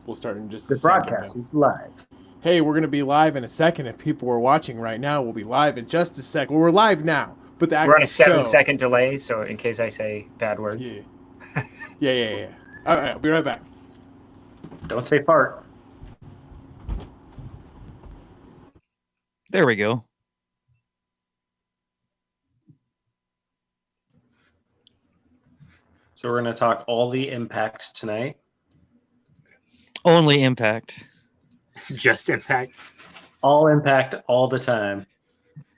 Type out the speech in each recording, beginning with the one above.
We'll start in just The a second. broadcast is live. Hey, we're going to be live in a second. If people are watching right now, we'll be live in just a second. Well, we're live now, but the actual we're on a 7-second show... delay, so in case I say bad words. Yeah. All right, I'll be right back. Don't say fart. There we go. So we're going to talk all the Impact tonight. Only Impact. Just Impact. All Impact all the time.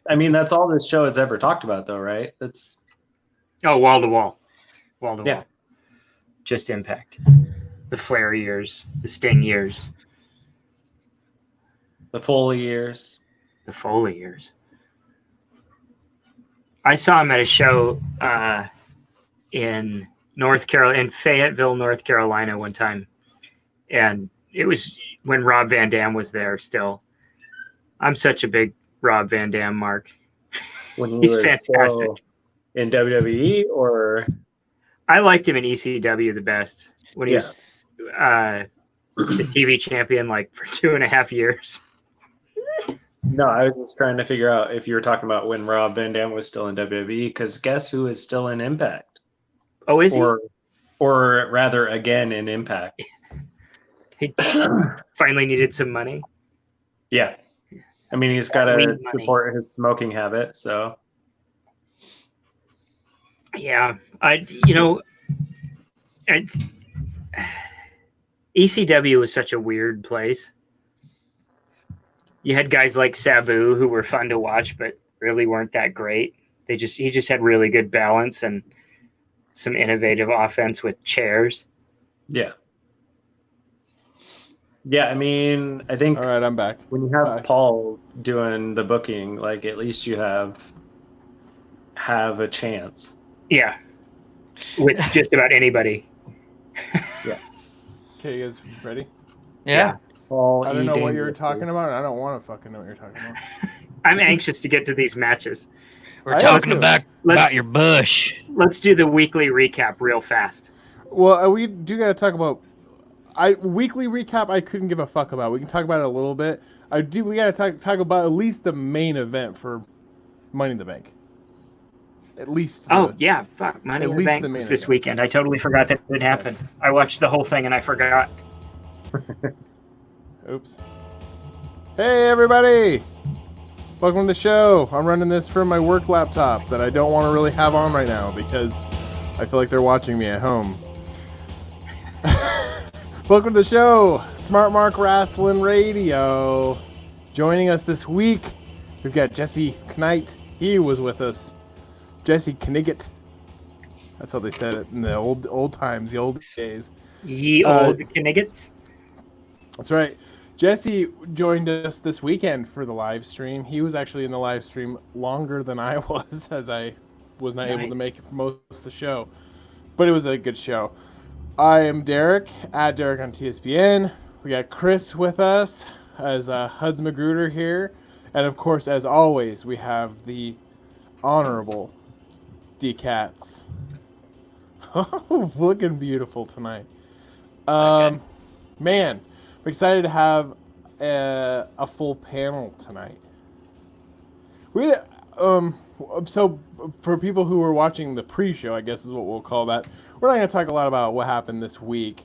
I mean, that's all this show has ever talked about, though, right? That's wall to wall. Wall to Yeah. wall. Just Impact. The Flair years. The Sting years. the Foley years. The Foley years. I saw him at a show in Fayetteville, North Carolina one time. And it was when Rob Van Dam was there still. I'm such a big Rob Van Dam mark. When he He's was fantastic. still in WWE, or I liked him in ECW the best when he was the TV champion for 2.5 years. no, I was just trying to figure out if you were talking about when Rob Van Dam was still in WWE, because guess who is still in Impact? Oh, is he? Or rather, again in Impact. He finally needed some money. Yeah. I mean, he's got to Weed money. support his smoking habit, so. Yeah. ECW was such a weird place. You had guys like Sabu who were fun to watch, but really weren't that great. He just had really good balance and some innovative offense with chairs. Yeah. Yeah, I mean, I think All right, I'm back. when you have Paul doing the booking, at least you have a chance. Yeah. With just about anybody. Yeah. Okay, you guys ready? Yeah. Paul I don't E. know what you're Dangerously. talking about, and I don't want to fucking know what you're talking about. I'm anxious to get to these matches. We're I talking also- about Let's- your bush. Let's do the weekly recap real fast. Well, we do got to talk about... weekly recap I couldn't give a fuck about. We can talk about it a little bit. We got to talk about at least the main event for Money in the Bank. At least. Yeah, fuck. Money At in the least Bank the main was this event. weekend. I totally forgot that it happened. I watched the whole thing and I forgot. Oops. Hey, everybody! Welcome to the show. I'm running this from my work laptop that I don't want to really have on right now because I feel like they're watching me at home. Welcome to the show, Smartmark Wrasslin Radio. Joining us this week, we've got Jesse Knight. He was with us. Jesse Knigget. That's how they said it in the old times, the old days. Ye old Kniggets. That's right. Jesse joined us this weekend for the live stream. He was actually in the live stream longer than I was, as I was not able to make it for most of the show. But it was a good show. I am Derek, at Derek on TSPN. We got Chris with us as Huds Magruder here. And of course, as always, we have the honorable Dkatz. Oh, looking beautiful tonight. Man, I'm excited to have a full panel tonight. So for people who are watching the pre-show, I guess is what we'll call that. We're not going to talk a lot about what happened this week,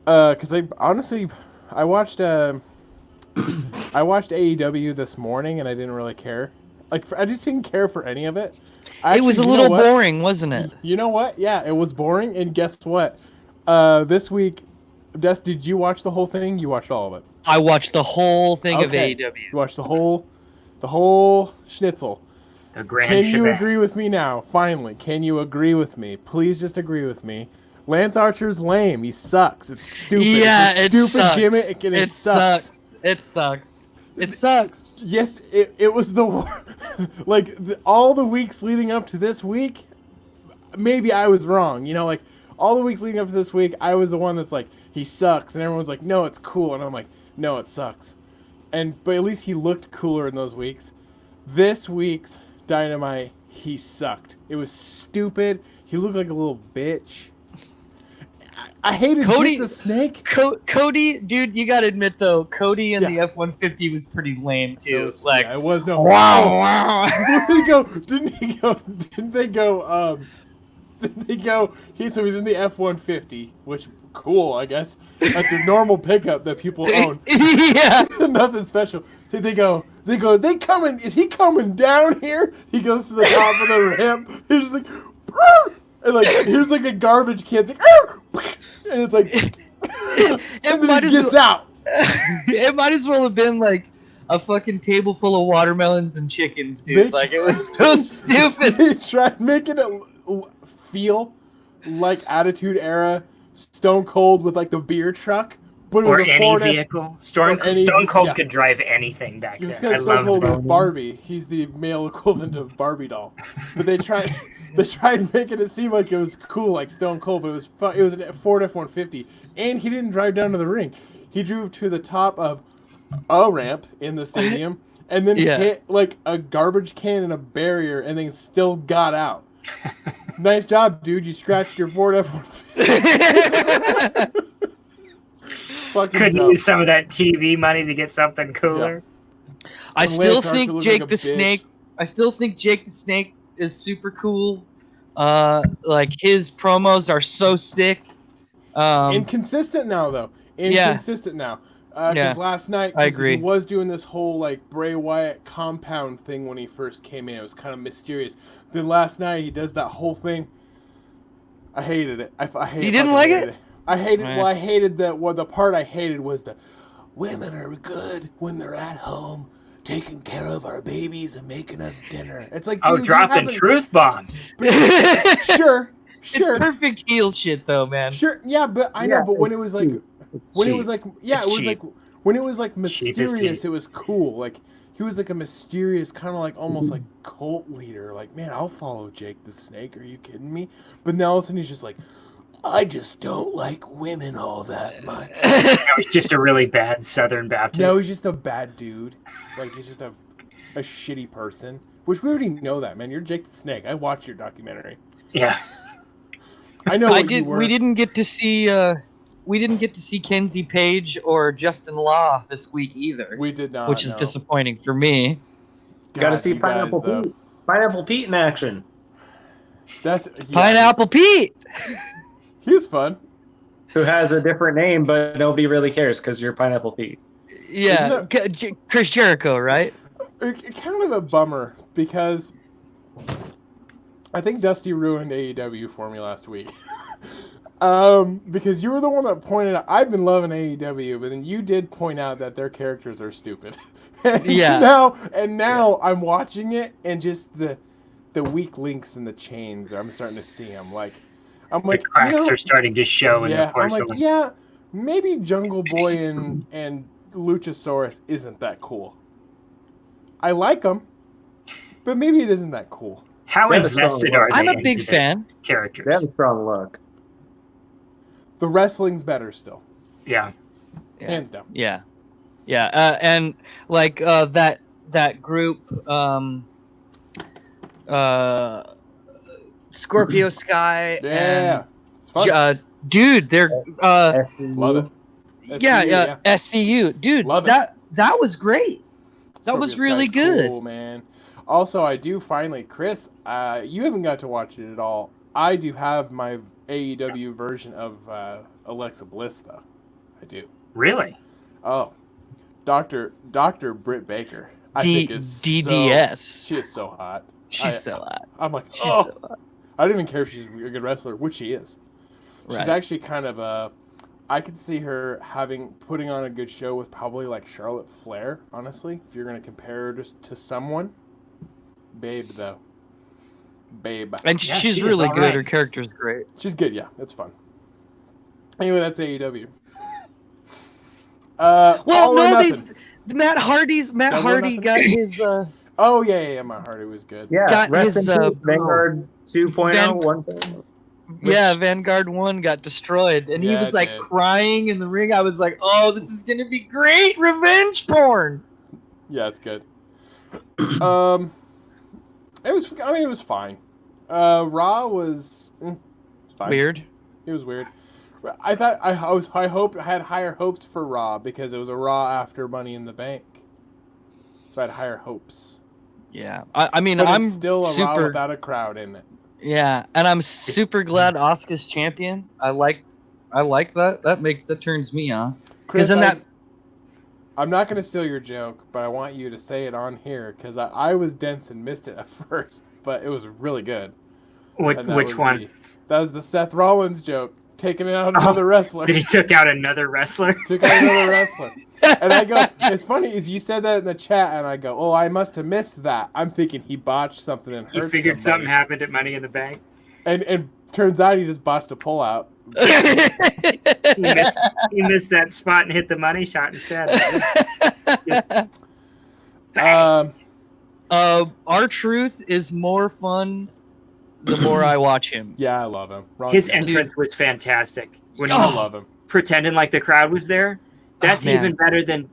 because I watched AEW this morning and I didn't really care. I just didn't care for any of it. It was a little boring, wasn't it? You know what? Yeah, it was boring. And guess what? This week, Des, did you watch the whole thing? You watched all of it. I watched the whole thing of Okay. AEW. You watched the whole schnitzel. The grand Can you shebang. agree with me now? Finally, can you agree with me? Please just agree with me. Lance Archer's lame. He sucks. It's stupid. Yeah, it's a it stupid sucks. gimmick and it sucks. It sucks. It sucks. Yes, it was all the weeks leading up to this week, maybe I was wrong. All the weeks leading up to this week, I was the one that's like, he sucks. And everyone's like, no, it's cool. And I'm like, no, it sucks. But at least he looked cooler in those weeks. This week's Dynamite, he sucked. It was stupid. He looked like a little bitch. I hated Jake the Snake. Cody, dude, you gotta admit though, Cody in the F-150 was pretty lame too. It was no. Wow. Didn't they go? So he's in the F-150, which cool, I guess. That's a normal pickup that people own. Yeah. Nothing special. They coming? Is he coming down here? He goes to the top of the ramp. He's just like, and like here's like a garbage can. It's like, and it's like, and then he gets out. It might as well have been like a fucking table full of watermelons and chickens, dude. Like it was so stupid. They tried making it feel like Attitude Era Stone Cold with like the beer truck, but it was or any vehicle. Stone Cold could drive anything back there. Because Stone Cold is Barbie. He's the male equivalent of Barbie doll. But they tried making it seem like it was cool, like Stone Cold, but it was fun. It was a Ford F-150, and he didn't drive down to the ring. He drove to the top of a ramp in the stadium, and then hit like a garbage can and a barrier, and then still got out. Nice job, dude. You scratched your Ford F-150. Could use some of that TV money to get something cooler. Yeah. I still think Jake the Snake is super cool. Like his promos are so sick. Inconsistent now, though. Because last night, I agree. He was doing this whole like Bray Wyatt compound thing when he first came in. It was kind of mysterious. Then last night he does that whole thing. I hated it. You didn't like it? I hated. Well, I hated that. Well, the part I hated was the women are good when they're at home, taking care of our babies and making us dinner. It's like, dude, dropping truth bombs. Sure. It's perfect heel shit, though, man. Sure, yeah, but I know. But when it was like, when it was like mysterious, it was cool. Like he was like a mysterious kind of like almost like cult leader. Like, man, I'll follow Jake the Snake. Are you kidding me? But now all of a sudden he's just like, I just don't like women all that much. He's just a really bad Southern Baptist. No, he's just a bad dude. Like, he's just a shitty person. Which we already know that, man. You're Jake the Snake. I watched your documentary. Yeah. I know. We didn't get to see Kenzie Page or Justin Law this week either. We did not. Which is disappointing for me. Got to see Pineapple Pete. Pineapple Pete in action. Pineapple Pete. He's fun. Who has a different name, but nobody really cares because you're Pineapple Pete. Yeah, Chris Jericho, right? Kind of a bummer because I think Dusty ruined AEW for me last week. Because you were the one that pointed out, I've been loving AEW, but then you did point out that their characters are stupid. Now I'm watching it, and just the weak links in the chains, I'm starting to see them. I'm like, the cracks are starting to show in the porcelain. I'm like, maybe Jungle Boy and Luchasaurus isn't that cool. I like them, but maybe it isn't that cool. How invested are they? I'm a big fan. Characters. They have a strong look. The wrestling's better still. Yeah. Hands down. Yeah. And like that group, Scorpio Sky. Yeah. It's fun. Dude, they're love it. SCU. Dude, that was great. That was really good. Cool, man. Also, I do finally, Chris, you haven't got to watch it at all. I do have my AEW version of Alexa Bliss, though. I do. Really? Oh. Dr. Britt Baker. I think is DDS. She is so hot. She's so hot. I'm like, she's so hot. I don't even care if she's a good wrestler, which she is. She's actually kind of I could see her putting on a good show with probably like Charlotte Flair, honestly, if you're going to compare her just to someone. Babe, though. Babe. And she's really good. Right. Her character's great. She's good, yeah. That's fun. Anyway, that's AEW. Matt Hardy got his... Oh, yeah, Matt Hardy was good. Yeah, got his Vanguard 2.0, 1.0. Yeah, Vanguard 1 got destroyed, and he was like crying in the ring. I was like, oh, this is going to be great revenge porn. Yeah, it's good. It was fine. Raw was fine. Weird. It was weird. I thought I had higher hopes for Raw because it was a Raw after Money in the Bank, so I had higher hopes. Yeah, I mean, But I'm it's still a super, Raw without a crowd in it. Yeah, and I'm super glad Asuka's champion. I like that. That turns me on. Chris, in that, I'm not going to steal your joke, but I want you to say it on here because I was dense and missed it at first, but it was really good. Which one? That was the Seth Rollins joke, taking out another wrestler. He took out another wrestler? Took out another wrestler. And I go, it's funny is you said that in the chat, and I go, oh, I must have missed that. I'm thinking he botched something and hurt You figured somebody. something happened at Money in the Bank? And turns out he just botched a pullout. He missed that spot and hit the money shot instead. R-Truth is more fun the more I watch him. Yeah, I love him. His entrance was fantastic. When he I love him. Pretending like the crowd was there. That's even better than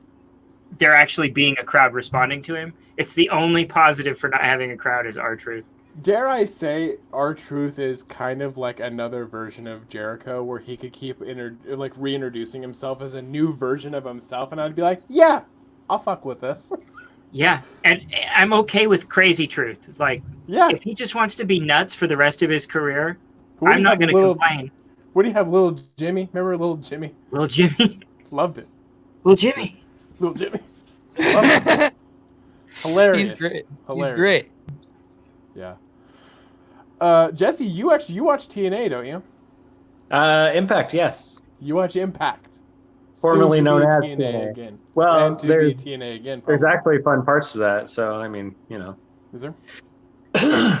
there actually being a crowd responding to him. It's the only positive for not having a crowd is R-Truth. Dare I say R-Truth is kind of like another version of Jericho where he could keep reintroducing himself as a new version of himself, and I'd be like, yeah, I'll fuck with this. Yeah, and I'm okay with Crazy Truth. It's like, if he just wants to be nuts for the rest of his career, I'm not going to complain. What do you have, Little Jimmy? Remember Little Jimmy? Little Jimmy? Loved it. Little Jimmy. Little Jimmy. Loved it. Hilarious. He's great. Hilarious. He's great. Yeah. Jesse, you watch TNA, don't you? Impact, yes. You watch Impact. Formerly known as TNA again. Well, and to be TNA again. Probably. There's actually fun parts to that, so I mean, you know. Is there?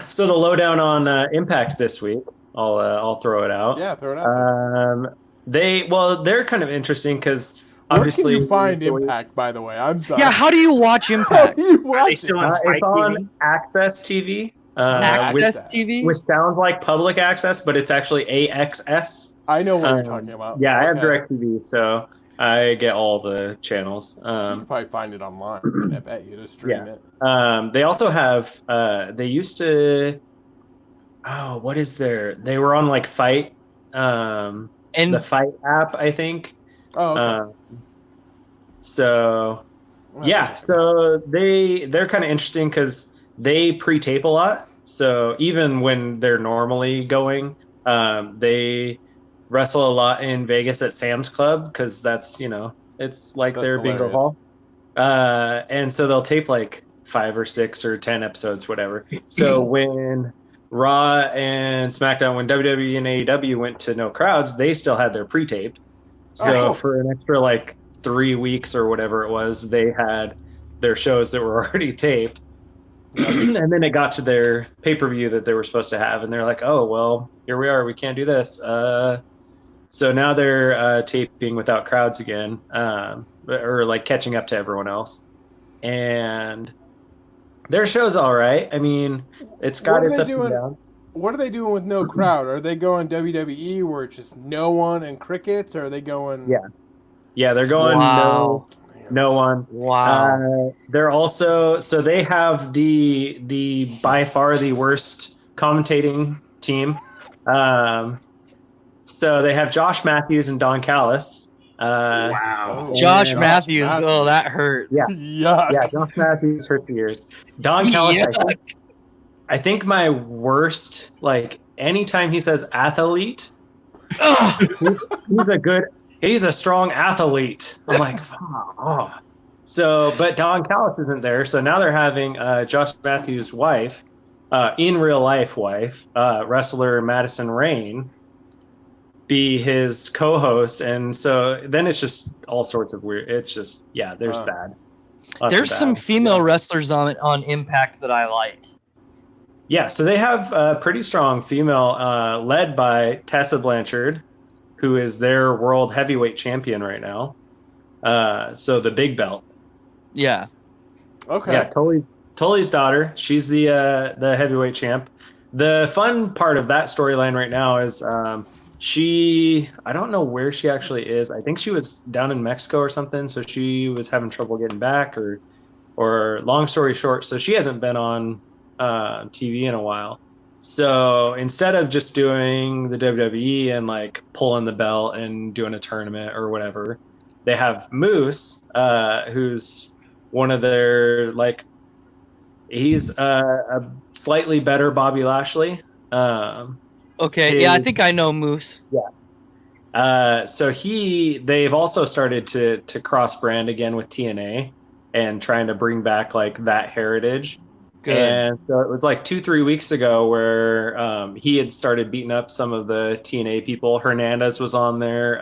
So the lowdown on Impact this week, I'll throw it out. Yeah, throw it out. They're kind of interesting because obviously where can you find Impact, by the way? I'm sorry. Yeah, how do you watch Impact? Are they still on Spike it's on TV? Access TV. Access TV? Which sounds like public access, but it's actually AXS. I know what you're talking about. Yeah, I have DirecTV, so I get all the channels. You can probably find it online. I bet you to stream it. They also have. They used to. Oh, what is there? They were on like Fight. And the Fight app, I think. Oh, okay. So they're kind of interesting because they pre-tape a lot. So even when they're normally going, they wrestle a lot in Vegas at Sam's Club because that's, it's like their bingo hall. And so they'll tape like 5 or 6 or 10 episodes, whatever. So when Raw and SmackDown, when WWE and AEW went to no crowds, they still had their pre-taped. So for an extra like 3 weeks or whatever it was, they had their shows that were already taped. And then it got to their pay-per-view that they were supposed to have, and they're like, oh, well, here we are. We can't do this. So now they're taping without crowds again, or like catching up to everyone else. And their show's all right. I mean, it's got its ups and downs. What are they doing with no crowd? Are they going WWE where it's just no one and crickets, or are they going... Yeah, they're going no one. Wow. They're also... So they have the by far the worst commentating team. So they have Josh Matthews and Don Callis. Wow. Josh Matthews. Oh, that hurts. Yeah. Yuck. Yeah, Josh Matthews hurts the ears. Don Callis, I think my worst, like, anytime he says athlete, he's a strong athlete. I'm like, oh. So, but Don Callis isn't there. So now they're having Josh Matthews' wife, in real life wife, wrestler Madison Rayne, be his co-host. And so then it's just all sorts of weird. It's just, there's bad. There's some female wrestlers on Impact that I like. Yeah, so they have a pretty strong female led by Tessa Blanchard, who is their world heavyweight champion right now. So the big belt. Yeah. Okay. Yeah, Tully's daughter. She's the heavyweight champ. The fun part of that storyline right now is I don't know where she actually is. I think she was down in Mexico or something, so she was having trouble getting back or long story short, so she hasn't been on TV in a while. So instead of just doing the WWE and like pulling the belt and doing a tournament or whatever, they have Moose, who's one of their like, he's a slightly better Bobby Lashley. Okay, I think I know Moose. Yeah. So they've also started to cross brand again with TNA and trying to bring back like that heritage. Good. And so it was like 2-3 weeks ago where he had started beating up some of the TNA people. Hernandez was on there.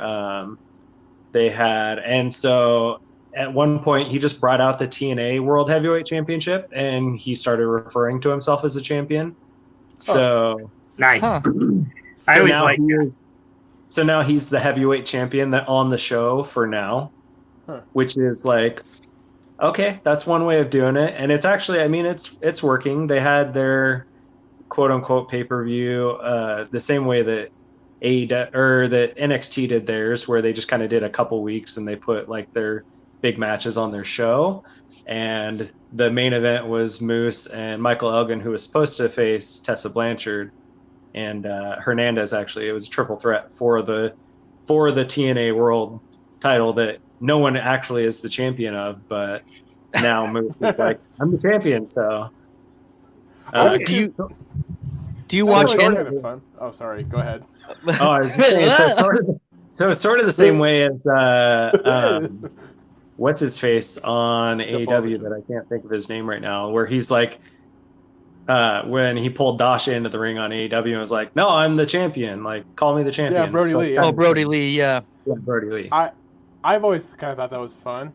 And so at one point he just brought out the TNA World Heavyweight Championship and he started referring to himself as a champion. So nice. Huh. I always like that. So now he's the heavyweight champion on the show for now, which is like, okay, that's one way of doing it. And it's actually, I mean, it's working. They had their quote unquote pay-per-view the same way that that NXT did theirs, where they just kind of did a couple weeks and they put like their big matches on their show. And the main event was Moose and Michael Elgin, who was supposed to face Tessa Blanchard and Hernandez. Actually, it was a triple threat for the TNA World title that no one actually is the champion of, but now Moose is like, I'm the champion. So do you watch kind of fun? Oh, sorry. Go ahead. Oh, I was just saying, so it's sort of the same way as what's his face on AEW that I can't think of his name right now, where he's like when he pulled Dasha into the ring on AEW and was like, no, I'm the champion, like call me the champion. Yeah, Brody Lee. Oh, Brody Lee, yeah, Brody Lee. I've always kind of thought that was fun.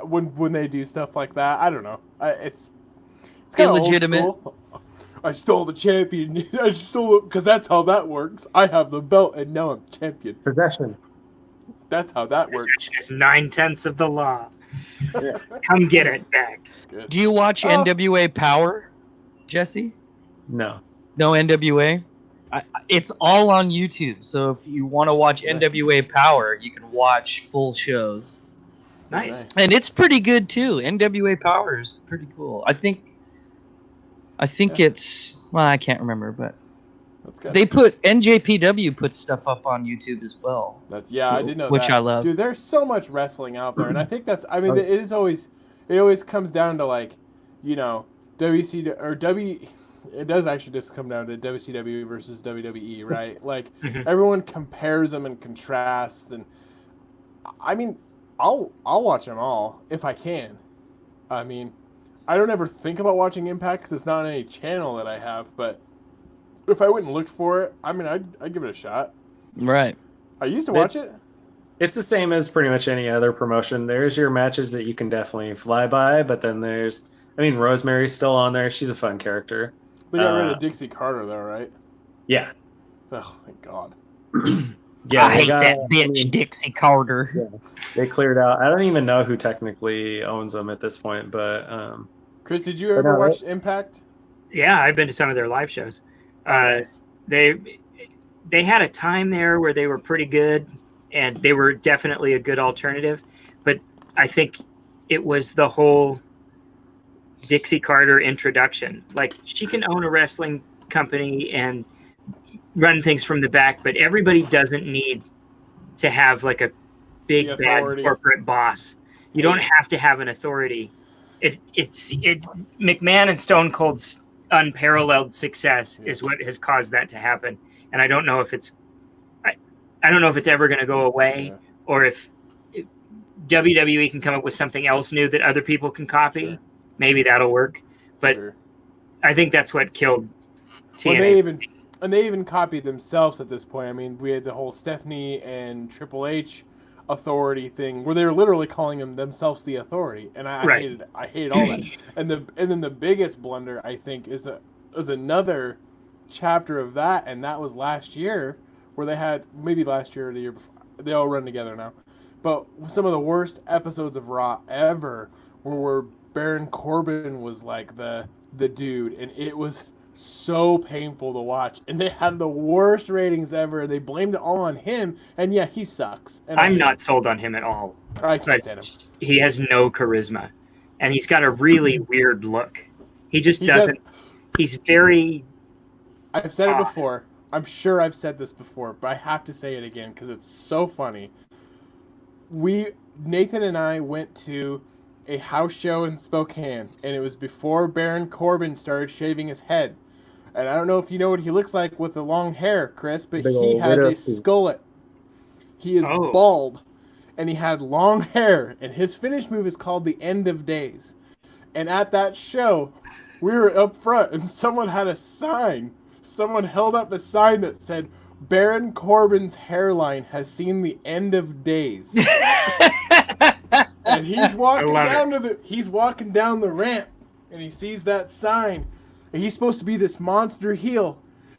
When they do stuff like that, I don't know. It's kind of illegitimate. I stole the champion. I stole it because that's how that works. I have the belt and now I'm champion. Possession. That's how that works. Possession is 9/10 of the law. Come get it back. Do you watch NWA Power, Jesse? No NWA. It's all on YouTube. So if you want to watch NWA Power, you can watch full shows. Nice. And it's pretty good too. NWA Power is pretty cool. I think it's, well, I can't remember, but that's good. they put NJPW puts stuff up on YouTube as well. I did know which that. I love. Dude, there's so much wrestling out there, and I think that's. I mean, it always comes down to like, you know, WC or W. It does actually just come down to WCW versus WWE, right? Like everyone compares them and contrasts, and I mean, I'll watch them all if I can. I mean, I don't ever think about watching Impact because it's not on any channel that I have, but if I went and looked for it, I mean, I'd give it a shot. Right. I used to watch it. It's the same as pretty much any other promotion. There's your matches that you can definitely fly by, but then Rosemary's still on there. She's a fun character. They got rid of Dixie Carter, though, right? Yeah. Oh, thank God. Yeah, I hate that bitch, Dixie Carter. Yeah, they cleared out. I don't even know who technically owns them at this point, but Chris, did you ever watch Impact? Yeah, I've been to some of their live shows. Nice. They had a time there where they were pretty good, and they were definitely a good alternative. But I think it was the whole Dixie Carter introduction. Like, she can own a wrestling company and run things from the back, but everybody doesn't need to have like a big bad corporate boss. You don't have to have an authority. It's McMahon and Stone Cold's unparalleled success is what has caused that to happen. And I don't know if it's ever going to go away, or if WWE can come up with something else new that other people can copy. Sure. Maybe that'll work. But I think that's what killed TNA. Well, they even copied themselves at this point. I mean, we had the whole Stephanie and Triple H authority thing where they were literally calling themselves the authority, and I hated all that. And then the biggest blunder, I think, is another chapter of that, and that was last year, where they had, maybe last year or the year before, they all run together now, but some of the worst episodes of Raw ever where Baron Corbin was like the dude, and it was so painful to watch, and they had the worst ratings ever. They blamed it all on him, and yeah, he sucks. And I'm not sold on him at all. I can't stand him. He has no charisma, and he's got a really weird look. He just doesn't. He's very I've said it before. I'm sure I've said this before, but I have to say it again because it's so funny. Nathan and I went to a house show in Spokane, and it was before Baron Corbin started shaving his head. And I don't know if you know what he looks like with the long hair, Chris, but he has a skullet. He is bald, and he had long hair, and his finish move is called the End of Days. And at that show, we were up front, and someone had a sign. Someone held up a sign that said, Baron Corbin's hairline has seen the end of days. And he's walking down the ramp, and he sees that sign. And he's supposed to be this monster heel.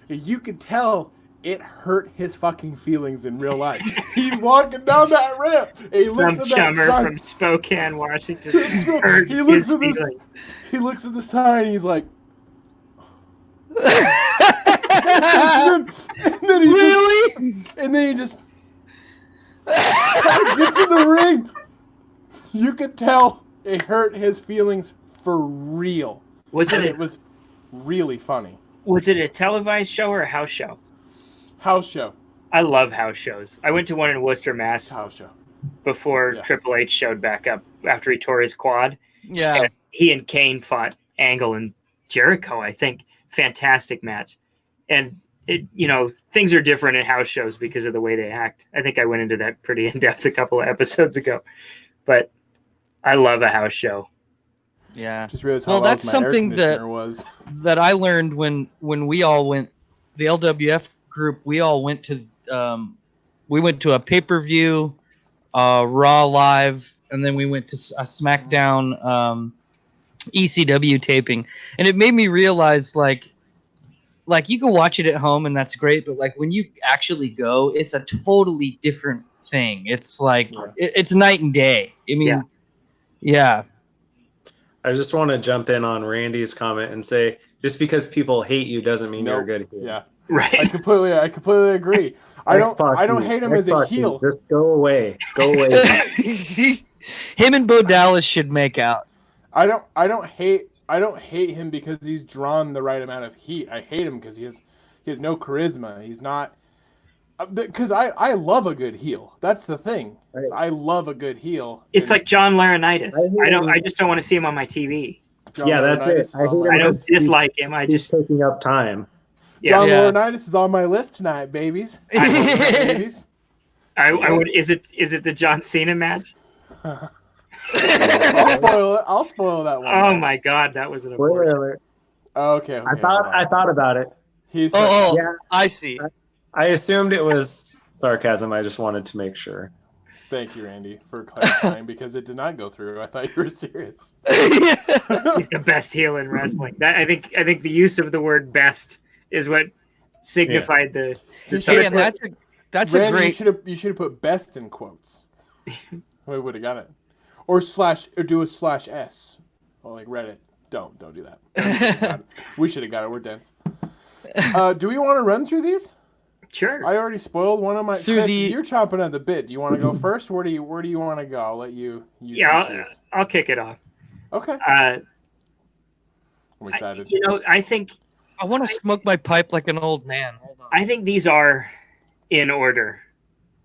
And you could tell it hurt his fucking feelings in real life. He's walking down that ramp, and he looks at that sign. From Spokane, Washington. He looks at the sign, and he's like, and then he just gets in the ring. You could tell it hurt his feelings for real. It was really funny. Was it a televised show or a house show? House show. I love house shows. I went to one in Worcester, Mass. House show. Before Triple H showed back up after he tore his quad. Yeah. And he and Kane fought Angle and Jericho, I think. Fantastic match. And things are different in house shows because of the way they act. I think I went into that pretty in depth a couple of episodes ago. But I love a house show. Yeah. Just realized how that's my something air conditioner was. that I learned when we all went, the LWF group, we all went to a pay-per-view, Raw Live, and then we went to a SmackDown ECW taping. And it made me realize like you can watch it at home and that's great, but like when you actually go, it's a totally different thing. It's like it's night and day. I mean, yeah. I just want to jump in on Randy's comment and say, just because people hate you doesn't mean you're good heel. Yeah, right. I completely agree. I don't hate him as a heel. Just go away. Go away. Him and Bo Dallas should make out. I don't hate him because he's drawn the right amount of heat. I hate him because he has no charisma. He's not. Because I love a good heel. That's the thing. Right. I love a good heel. It's like John Laurinaitis. I just don't want to see him on my TV. That's it. I don't dislike him. I just taking up time. John Laurinaitis is on my list tonight, babies. Babies. I would. Is it the John Cena match? I'll spoil that one. Oh my God, that was an abortion. Okay. I thought about it. I see. I assumed it was sarcasm. I just wanted to make sure. Thank you, Randy, for clarifying because it did not go through. I thought you were serious. He's the best heel in wrestling. I think the use of the word "best" is what signified the. And that's Randy, a great. You should have put "best" in quotes. We would have got it. Or do a /s. Or like Reddit. Don't do that. We should have got it. We're dense. Do we want to run through these? Sure. I already spoiled one of my. Chris, you're chomping at the bit. Do you want to go first? Where do you want to go? I'll let you. I'll kick it off. Okay. I'm excited. I think I want to smoke my pipe like an old man. Hold on. I think these are in order,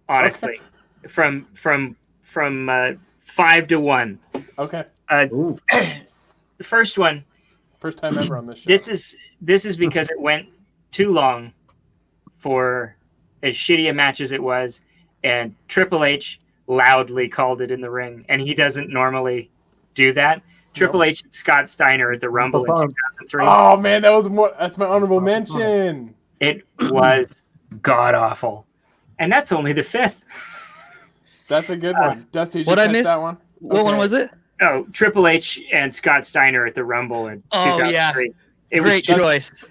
honestly, from 5 to 1. Okay. The first one. First time ever on this show. This is because it went too long for as shitty a match as it was, and Triple H loudly called it in the ring, and he doesn't normally do that. Triple H and Scott Steiner at the Rumble in 2003. Oh man, that's my honorable mention. It was god awful, and that's only the 5th. That's a good one. Dusty, did you catch that one? What one was it? Oh, Triple H and Scott Steiner at the Rumble in 2003. Yeah. Great choice.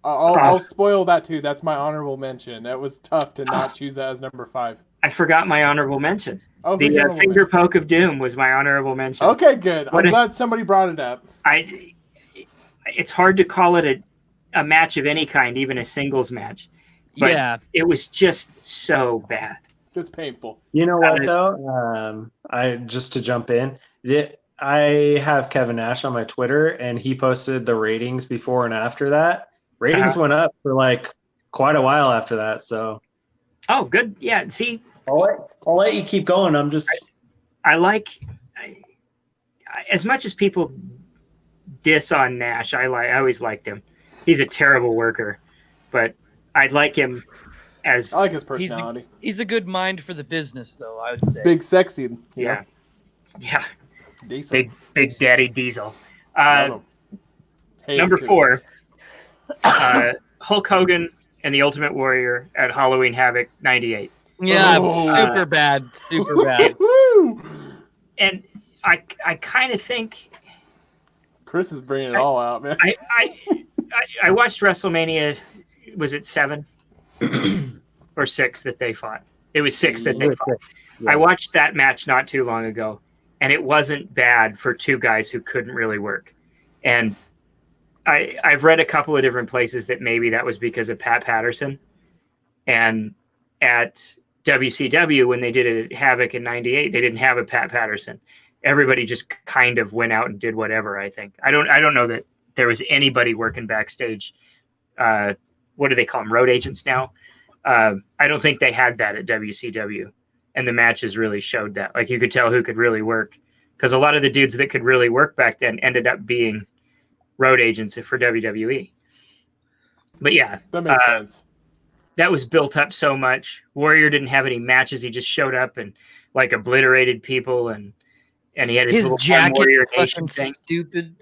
I'll spoil that too. That's my honorable mention. That was tough to not choose that as number 5. I forgot my honorable mention. Oh, the finger poke of doom was my honorable mention. Okay, good. I'm glad somebody brought it up. It's hard to call it a match of any kind, even a singles match. But it was just so bad. It's painful. You know what though? I just to jump in. I have Kevin Nash on my Twitter, and he posted the ratings before and after that. ratings went up for like quite a while after that. So. Oh, good. Yeah. See, I'll let you keep going. I'm just. I as much as people diss on Nash, I always liked him. He's a terrible worker, but I'd like him as. I like his personality. He's a good mind for the business, though. I would say. Big sexy. Yeah. Yeah. Diesel. Big Daddy Diesel. Number 4, Hulk Hogan and the Ultimate Warrior at Halloween Havoc '98. Yeah, super bad. And I kind of think Chris is bringing it all out, man. I watched WrestleMania. Was it 7 or 6 that they fought? It was 6 that they fought. I watched that match not too long ago, and it wasn't bad for two guys who couldn't really work. And I've read a couple of different places that maybe that was because of Pat Patterson. And at WCW, when they did it at Havoc in '98, they didn't have a Pat Patterson. Everybody just kind of went out and did whatever, I think. I don't know that there was anybody working backstage. What do they call them? Road agents now? I don't think they had that at WCW. And the matches really showed that. Like, you could tell who could really work. Because a lot of the dudes that could really work back then ended up being road agents for WWE. But yeah. That makes sense. That was built up so much. Warrior didn't have any matches. He just showed up and like obliterated people, and he had his little jacket Warrior fucking Nation thing. Stupid.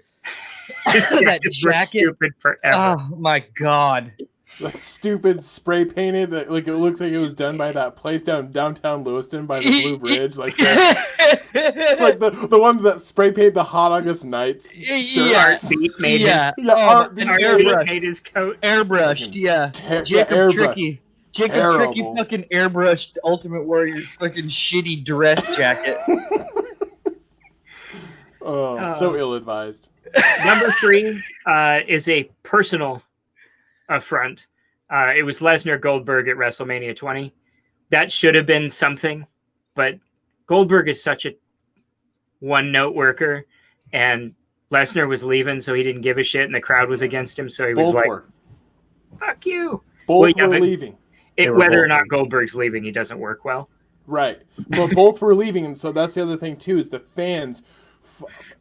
That jacket stupid forever. Oh my god. That stupid spray painted, like it looks like it was done by that place downtown Lewiston by the Blue Bridge, like like the ones that spray paint the Hot August Nights. Yeah, Art Beat made Art Beat made his coat. Airbrushed, yeah. Jacob Tricky fucking airbrushed Ultimate Warrior's fucking shitty dress jacket. So ill-advised. Number 3 is a personal affront. It was Lesnar Goldberg at WrestleMania 20. That should have been something, but Goldberg is such a one-note worker, and Lesnar was leaving, so he didn't give a shit, and the crowd was against him, so he was fuck you. Both were leaving. Whether or not Goldberg's leaving, he doesn't work well. Right. But both were leaving, and so that's the other thing, too, is the fans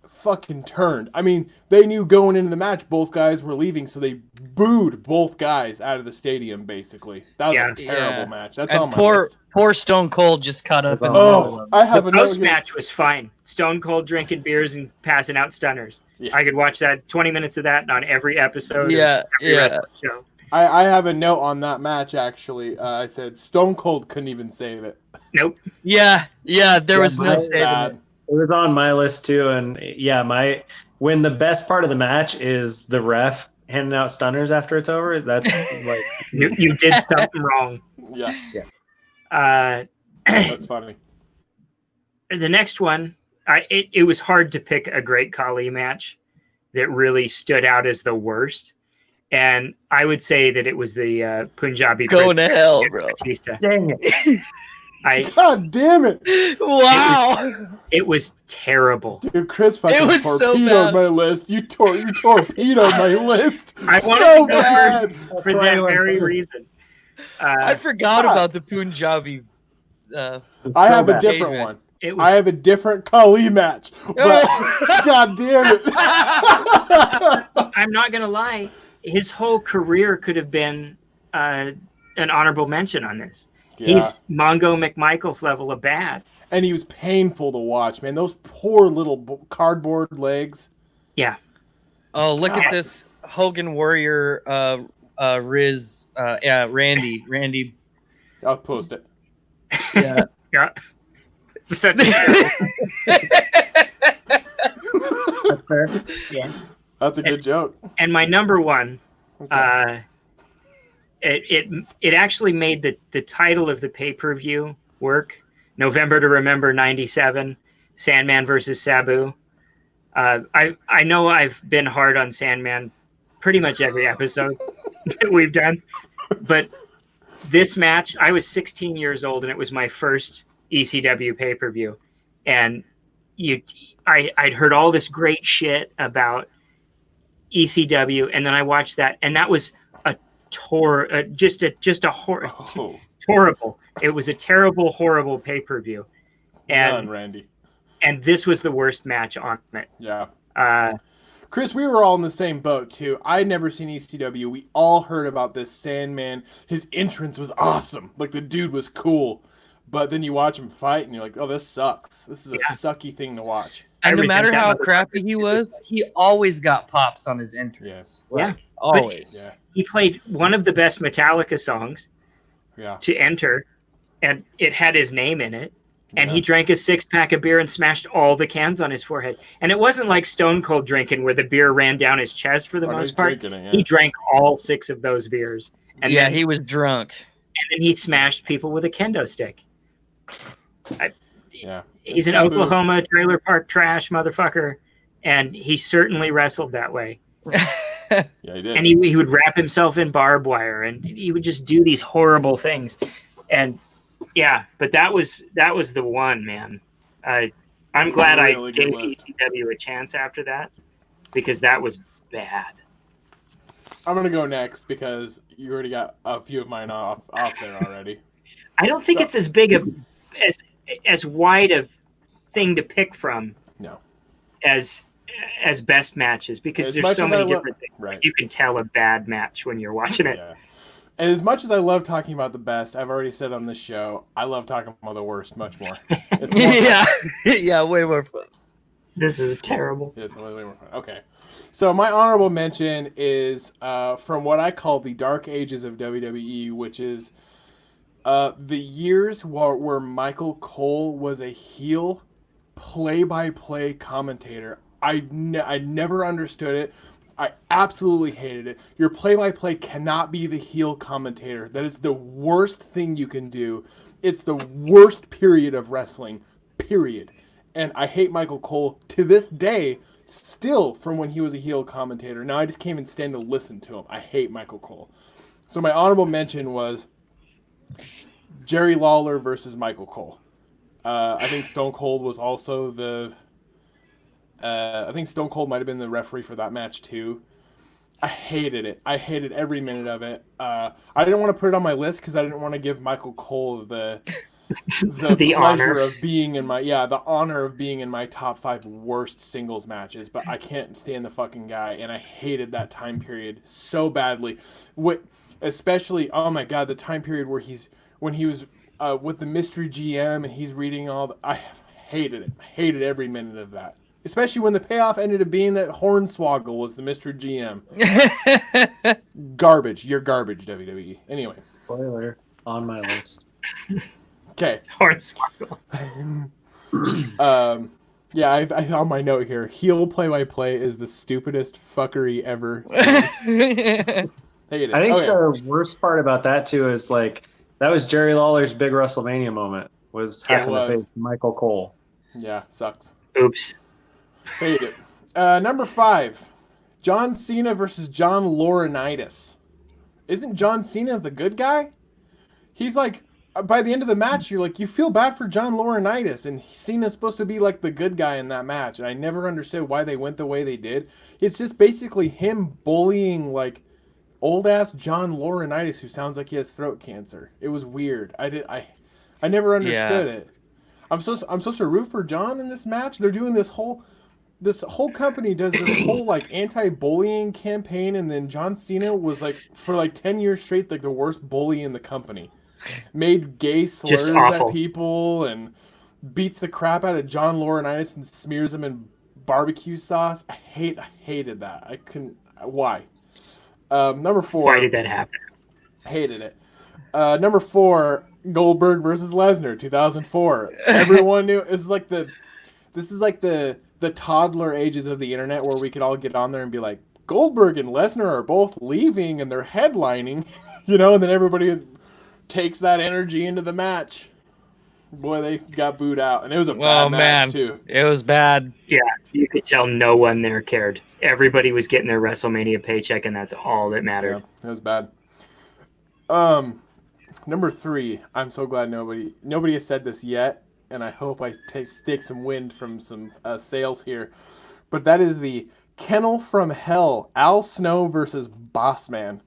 fucking turned. I mean, they knew going into the match both guys were leaving, so they booed both guys out of the stadium, basically. That was a terrible match. That's on my list. Poor Stone Cold just caught up. I have the post-match was fine. Stone Cold drinking beers and passing out stunners. Yeah. I could watch that 20 minutes of that on every episode. Yeah. Show. I have a note on that match, actually. I said Stone Cold couldn't even save it. Nope. Yeah, there was no saving it. It was on my list too, and when the best part of the match is the ref handing out stunners after it's over, that's like you did something wrong. Yeah. That's funny. The next one, it was hard to pick a Great Khali match that really stood out as the worst, and I would say that it was the Punjabi. Going to hell, bro! Batista. Dang it. God damn it! Wow, it was terrible. Dude, Chris fucking torpedoed my list. You torpedoed my list. I wanted to go for that very reason. I forgot about the Punjabi. I have a different one. I have a different Khali match. But God damn it! I'm not gonna lie. His whole career could have been an honorable mention on this. Yeah. He's Mongo McMichael's level of bad. And he was painful to watch, man. Those poor little cardboard legs. Yeah. Oh, look at this Hogan Warrior Riz. Randy. I'll post it. Yeah. Yeah. That's fair. Yeah. That's a good joke. And my number one, It actually made the title of the pay-per-view work. November to Remember '97, Sandman versus Sabu. I know I've been hard on Sandman pretty much every episode that we've done, but this match, I was 16 years old and it was my first ECW pay-per-view, and I'd heard all this great shit about ECW, and then I watched that, and that was horrible. It was a terrible, horrible pay-per-view. And Randy. And this was the worst match on it. Yeah. Chris, we were all in the same boat, too. I'd never seen ECW. We all heard about this Sandman. His entrance was awesome. Like, the dude was cool. But then you watch him fight, and you're like, oh, this sucks. This is a sucky thing to watch. And no matter how crappy he was, he always got pops on his entrance. Yeah. Like, always. Yeah. He played one of the best Metallica songs to enter, and it had his name in it. And he drank a 6-pack of beer and smashed all the cans on his forehead. And it wasn't like Stone Cold drinking where the beer ran down his chest for the most part. He drank all 6 of those beers. And then he was drunk. And then he smashed people with a kendo stick. He's an Oklahoma trailer park trash motherfucker. And he certainly wrestled that way. Yeah, he did. And he would wrap himself in barbed wire. And he would just do these horrible things. And... yeah, but that was the one, man. I'm glad I gave ECW a chance after that because that was bad. I'm gonna go next because you already got a few of mine off there already. I don't think it's as big as wide a thing to pick from. No. As best matches because there's so many different things. Right. You can tell a bad match when you're watching it. Yeah. And as much as I love talking about the best, I've already said on this show, I love talking about the worst much more. Yeah, way more fun. This is terrible. It's way more fun. Okay. So my honorable mention is from what I call the dark ages of WWE, which is the years where Michael Cole was a heel play-by-play commentator. I never understood it. I absolutely hated it. Your play-by-play cannot be the heel commentator. That is the worst thing you can do. It's the worst period of wrestling, period. And I hate Michael Cole to this day, still from when he was a heel commentator. Now I just can't even stand to listen to him. I hate Michael Cole. So my honorable mention was Jerry Lawler versus Michael Cole. I think Stone Cold was also I think Stone Cold might have been the referee for that match too. I hated it. I hated every minute of it. I didn't want to put it on my list because I didn't want to give Michael Cole the pleasure honor of being in my the honor of being in my top 5 worst singles matches. But I can't stand the fucking guy, and I hated that time period so badly. Especially, oh my god, the time period where when he was with the mystery GM and he's reading I hated it. I hated every minute of that. Especially when the payoff ended up being that Hornswoggle was the Mr. GM. Garbage. You're garbage, WWE. Anyway. Spoiler on my list. Okay. Hornswoggle. I on my note here, heel play-by-play is the stupidest fuckery ever. Hate it. I think the worst part about that, too, is like, that was Jerry Lawler's big WrestleMania moment, was having to face Michael Cole. Yeah, sucks. Oops. Hate it. Number 5, John Cena versus John Laurinaitis. Isn't John Cena the good guy? He's like, by the end of the match, you're like, you feel bad for John Laurinaitis, and Cena's supposed to be like the good guy in that match, and I never understood why they went the way they did. It's just basically him bullying like old-ass John Laurinaitis, who sounds like he has throat cancer. It was weird. I never understood it. I'm supposed to root for John in this match? They're doing this whole company does this whole like anti-bullying campaign, and then John Cena was like for like 10 years straight like the worst bully in the company. Made gay slurs at people and beats the crap out of John Laurinaitis and smears him in barbecue sauce. I hated that. I couldn't. Why? Number 4. Why did that happen? Hated it. Number 4, Goldberg versus Lesnar, 2004. Everyone knew this is like the toddler ages of the internet where we could all get on there and be like, Goldberg and Lesnar are both leaving and they're headlining, and then everybody takes that energy into the match. Boy, they got booed out, and it was a bad match too. It was bad. Yeah, you could tell no one there cared. Everybody was getting their WrestleMania paycheck, and that's all that mattered. Yeah, it was bad. Number 3, I'm so glad nobody has said this yet, and I hope I stick some wind from some sales here. But that is the Kennel from Hell, Al Snow versus Bossman.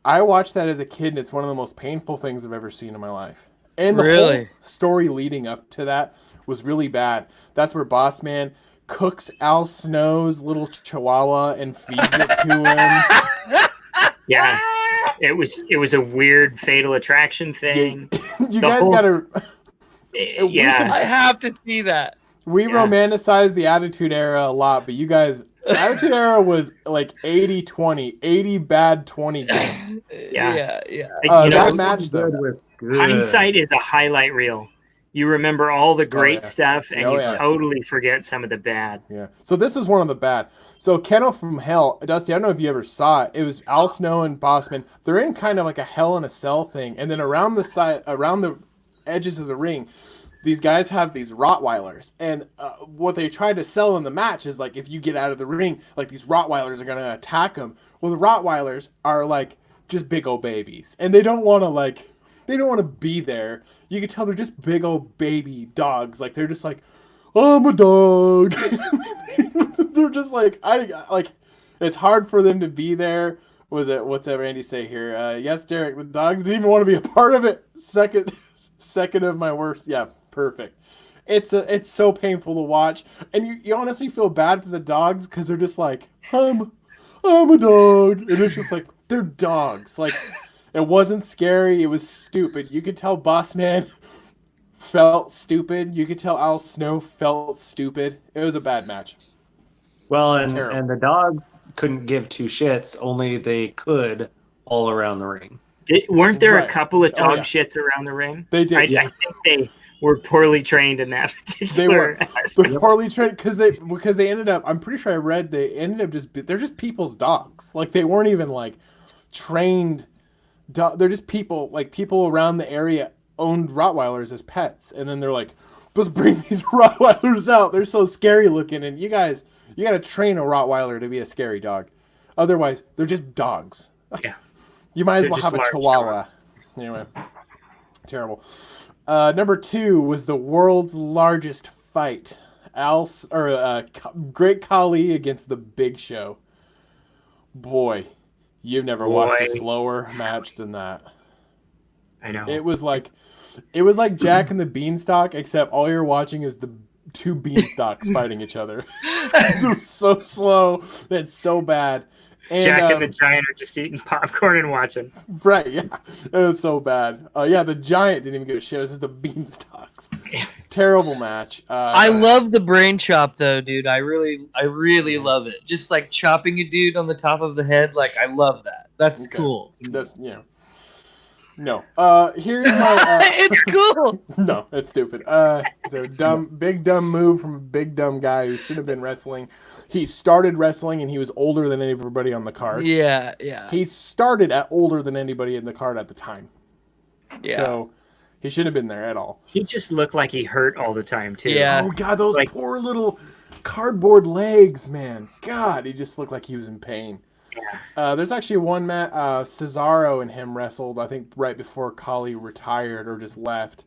I watched that as a kid, and it's one of the most painful things I've ever seen in my life. And the Really? whole story leading up to that was really bad. That's where Boss Man cooks Al Snow's little chihuahua and feeds it to him. Yeah. It was a weird Fatal Attraction thing. You guys gotta... Yeah. I have to see that. We romanticize the Attitude Era a lot, but you guys... Attitude Era was like 80-20. 80 bad, 20 good. Yeah. That match, though. was good. Hindsight is a highlight reel. You remember all the great stuff, and you totally forget some of the bad. Yeah. So this is one of the bad. So Kennel from Hell, Dusty, I don't know if you ever saw it. It was Al Snow and Bossman. They're in kind of like a Hell in a Cell thing, and then around the edges of the ring, these guys have these Rottweilers, and what they try to sell in the match is like, if you get out of the ring, like these Rottweilers are gonna attack them. Well, the Rottweilers are like just big old babies, and they don't want to be there. You can tell they're just big old baby dogs. Like they're just like, I'm a dog. They're just like, it's hard for them to be there. What's that Randy say here? Yes, Derek, the dogs didn't even want to be a part of it. Second of my worst. Yeah, perfect. It's so painful to watch, and you honestly feel bad for the dogs because they're just like, I'm a dog, and it's just like they're dogs. Like it wasn't scary, it was stupid. You could tell Boss Man felt stupid. You could tell Al Snow felt stupid. It was a bad match. Well, and the dogs couldn't give two shits. Only they could all around the ring. Weren't there a couple of dog shits around the ring? They did. I think they were poorly trained in that particular aspect. They're poorly trained because they ended up. I'm pretty sure I read they ended up they're just people's dogs. Like they weren't even like trained. They're just people. Like people around the area owned Rottweilers as pets, and then they're like, let's bring these Rottweilers out. They're so scary looking, and you got to train a Rottweiler to be a scary dog. Otherwise, they're just dogs. Yeah. You might as well have a Chihuahua. Anyway, terrible. Number 2 was the world's largest fight. Great Khali against the Big Show. Boy, you've never watched a slower match than that. I know. It was like Jack and the Beanstalk, except all you're watching is the two beanstalks fighting each other. It was so slow. It's so bad. And, Jack and the Giant are just eating popcorn and watching. Right, yeah. It was so bad. The Giant didn't even give a shit. It was just the Beanstalks. Terrible match. I love the brain chop, though, dude. I really love it. Just like chopping a dude on the top of the head. Like, I love that. That's cool. That's, No. Here's my... it's cool! No, it's stupid. It's a big dumb move from a big dumb guy who should have been wrestling. He started wrestling and he was older than everybody on the card. Yeah. He started at older than anybody in the card at the time. Yeah. So he shouldn't have been there at all. He just looked like he hurt all the time, too. Yeah. Oh, God, those poor little cardboard legs, man. God, he just looked like he was in pain. Yeah. There's actually one match, Cesaro and him wrestled, I think, right before Khali retired or just left.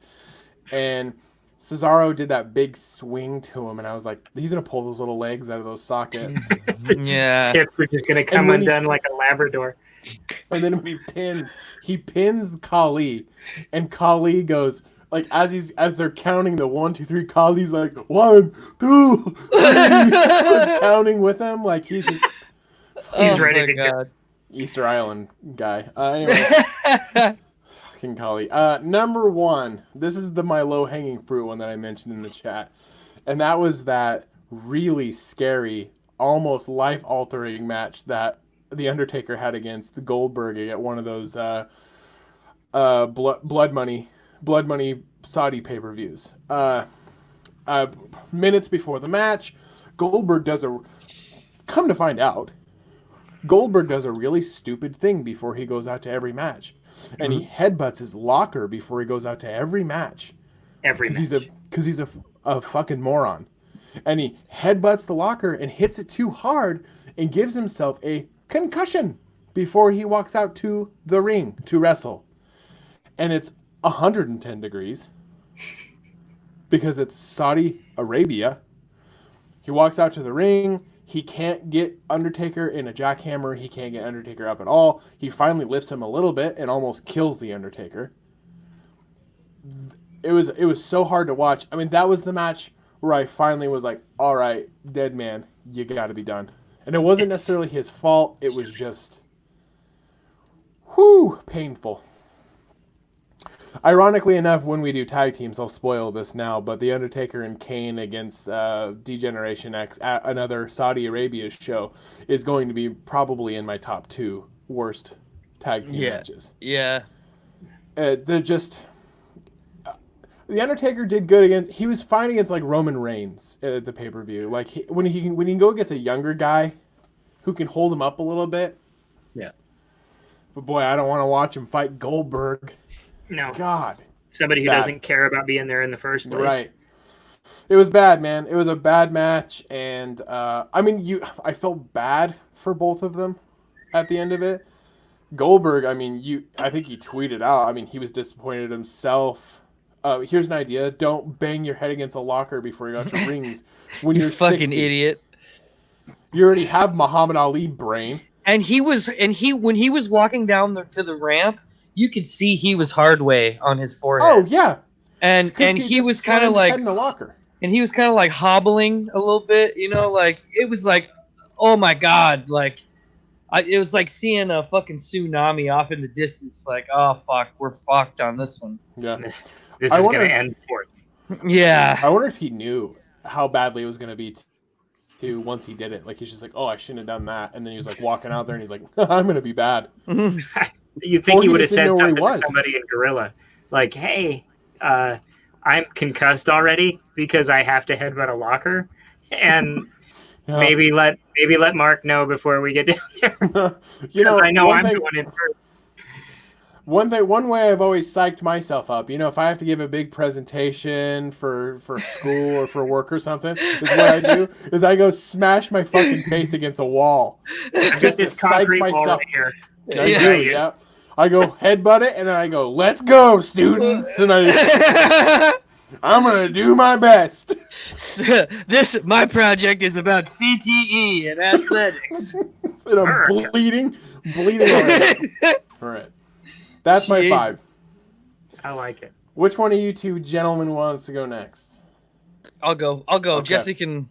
And Cesaro did that big swing to him, and I was like, he's going to pull those little legs out of those sockets. Yeah. Tips are just going to come undone like a Labrador. And then when he pins Khali, and Khali goes, like, as they're counting the 1, 2, 3, Khali's like, 1, 2, 3, counting with him, like, he's just... He's ready to go. Easter Island guy. Anyway. Fucking Khali. Number 1. This is my low-hanging fruit one that I mentioned in the chat. And that was that really scary, almost life-altering match that The Undertaker had against Goldberg at one of those blood money Saudi pay-per-views. Minutes before the match, Goldberg does come to find out, Goldberg does a really stupid thing before he goes out to every match. And he headbutts his locker before he goes out to every match. Because he's a fucking moron. And he headbutts the locker and hits it too hard and gives himself a concussion before he walks out to the ring to wrestle. And it's 110 degrees because it's Saudi Arabia. He walks out to the ring. He can't get Undertaker in a jackhammer. He can't get Undertaker up at all. He finally lifts him a little bit and almost kills the Undertaker. It was so hard to watch. I mean, that was the match where I finally was like, all right, dead man, you got to be done. And it wasn't necessarily his fault. It was just, painful. Ironically enough, when we do tag teams, I'll spoil this now, but The Undertaker and Kane against D-Generation X at another Saudi Arabia show is going to be probably in my top 2 worst tag team matches. Yeah. They're just... The Undertaker did good against... He was fine against, like, Roman Reigns at the pay-per-view. Like, when he can go against a younger guy who can hold him up a little bit. Yeah. But, boy, I don't want to watch him fight Goldberg. No. God. Somebody who doesn't care about being there in the first place. Right. It was bad, man. It was a bad match. And, I felt bad for both of them at the end of it. Goldberg, I think he tweeted out. He was disappointed himself. Here's an idea. Don't bang your head against a locker before you go to rings when you're fucking 60. idiot. You already have Muhammad Ali brain. And when he was walking down to the ramp, you could see he was hard way on his forehead. Oh yeah. And he was kind of like in the locker. And he was kind of like hobbling a little bit, like it was like, oh my God, like it was like seeing a fucking tsunami off in the distance. Like, oh fuck, we're fucked on this one. Yeah. This is going to end for it. Yeah. I wonder if he knew how badly it was going to be too once he did it. Like, he's just like, oh, I shouldn't have done that. And then he was like walking out there and he's like, I'm going to be bad. You think he would have said something to somebody in Gorilla. Like, hey, I'm concussed already because I have to headbutt a locker. And maybe let Mark know before we get down there. I know I'm going in first. One way I've always psyched myself up, if I have to give a big presentation for school or for work or something, is what I do is I go smash my fucking face against a wall. Just this concrete wall right here. Yeah. I go headbutt it and then I go, let's go, students, and I'm gonna do my best. My project is about CTE and athletics. And I'm bleeding already. All right. That's my 5. I like it. Which one of you two gentlemen wants to go next? I'll go. Okay. Jesse can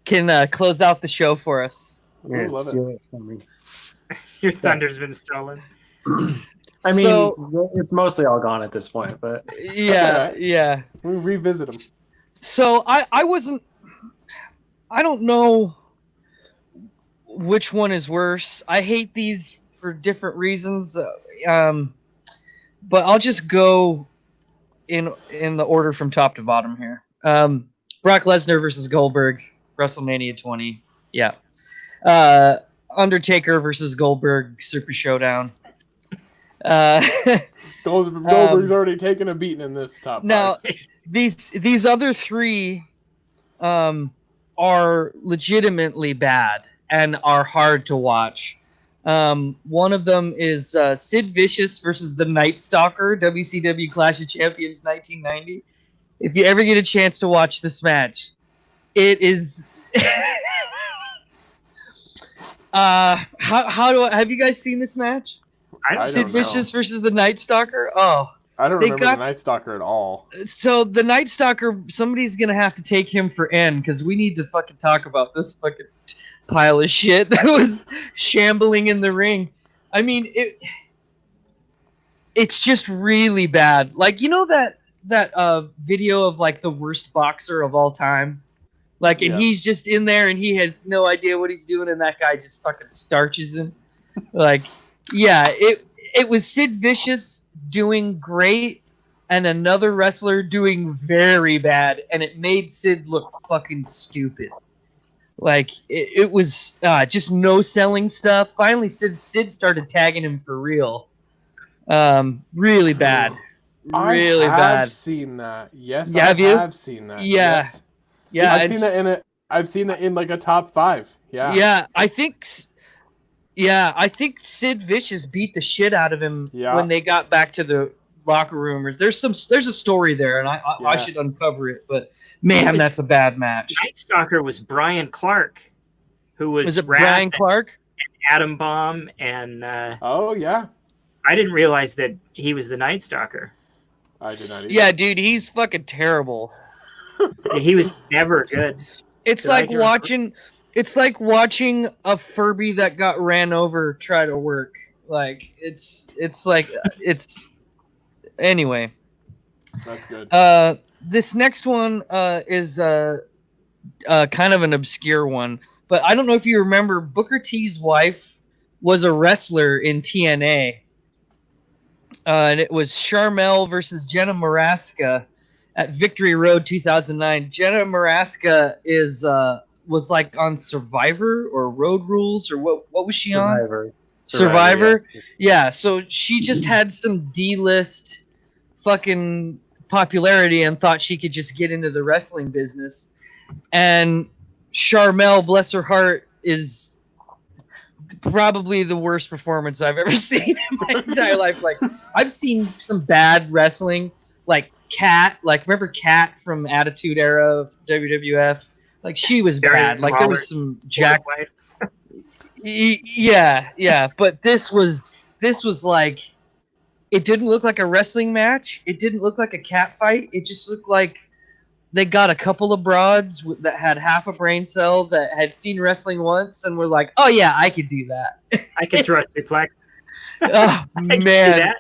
close out the show for us. Yeah, steal it from me. Your thunder's been stolen. It's mostly all gone at this point, but yeah. We revisit them. So I don't know which one is worse. I hate these for different reasons, but I'll just go in the order from top to bottom here. Brock Lesnar versus Goldberg, WrestleMania 20. Yeah. Undertaker versus Goldberg, Super Showdown. Goldberg's already taken a beating in this top 5. Now, these other 3 are legitimately bad and are hard to watch. One of them is Sid Vicious versus the Night Stalker, WCW Clash of Champions 1990. If you ever get a chance to watch this match, it is... have you guys seen this match? Sid Vicious versus the Night Stalker? Oh. I don't remember the Night Stalker at all. So the Night Stalker, somebody's going to have to take him for N because we need to fucking talk about this fucking pile of shit that was shambling in the ring. It's just really bad. Like, that video of like the worst boxer of all time? Like, and he's just in there and he has no idea what he's doing and that guy just fucking starches him. Like, yeah, it was Sid Vicious doing great and another wrestler doing very bad, and it made Sid look fucking stupid. Like, it was just no selling stuff. Finally, Sid started tagging him for real. Really bad. Really bad. I've seen that. Yes, yeah, I have seen that. Yeah. Yes. Yeah. I've seen that in like a top 5. Yeah. Yeah, I think Sid Vicious beat the shit out of him when they got back to the locker room. Or there's a story there, and I should uncover it. But man, that's a bad match. Night Stalker was Brian Clark, who was it Brian Clark? And Adam Bomb, and oh yeah, I didn't realize that he was the Night Stalker. I did not either. Yeah, dude, he's fucking terrible. He was never good. It's like watching a Furby that got ran over try to work. Like it's anyway. That's good. This next one is kind of an obscure one, but I don't know if you remember, Booker T's wife was a wrestler in TNA. And it was Sharmell versus Jenna Maraska at Victory Road 2009. Jenna Maraska was like on Survivor or Road Rules, or what was she on? Survivor. Yeah, so she just had some D-list fucking popularity and thought she could just get into the wrestling business. And Sharmell, bless her heart, is probably the worst performance I've ever seen in my entire life. Like, I've seen some bad wrestling, like Kat. Like, remember Kat from Attitude Era WWF? Like, she was bad. Like, there was some jack. Yeah. But this was like, it didn't look like a wrestling match. It didn't look like a cat fight. It just looked like they got a couple of broads that had half a brain cell that had seen wrestling once and were like, oh yeah, I could do that. I can throw a suplex. Oh man,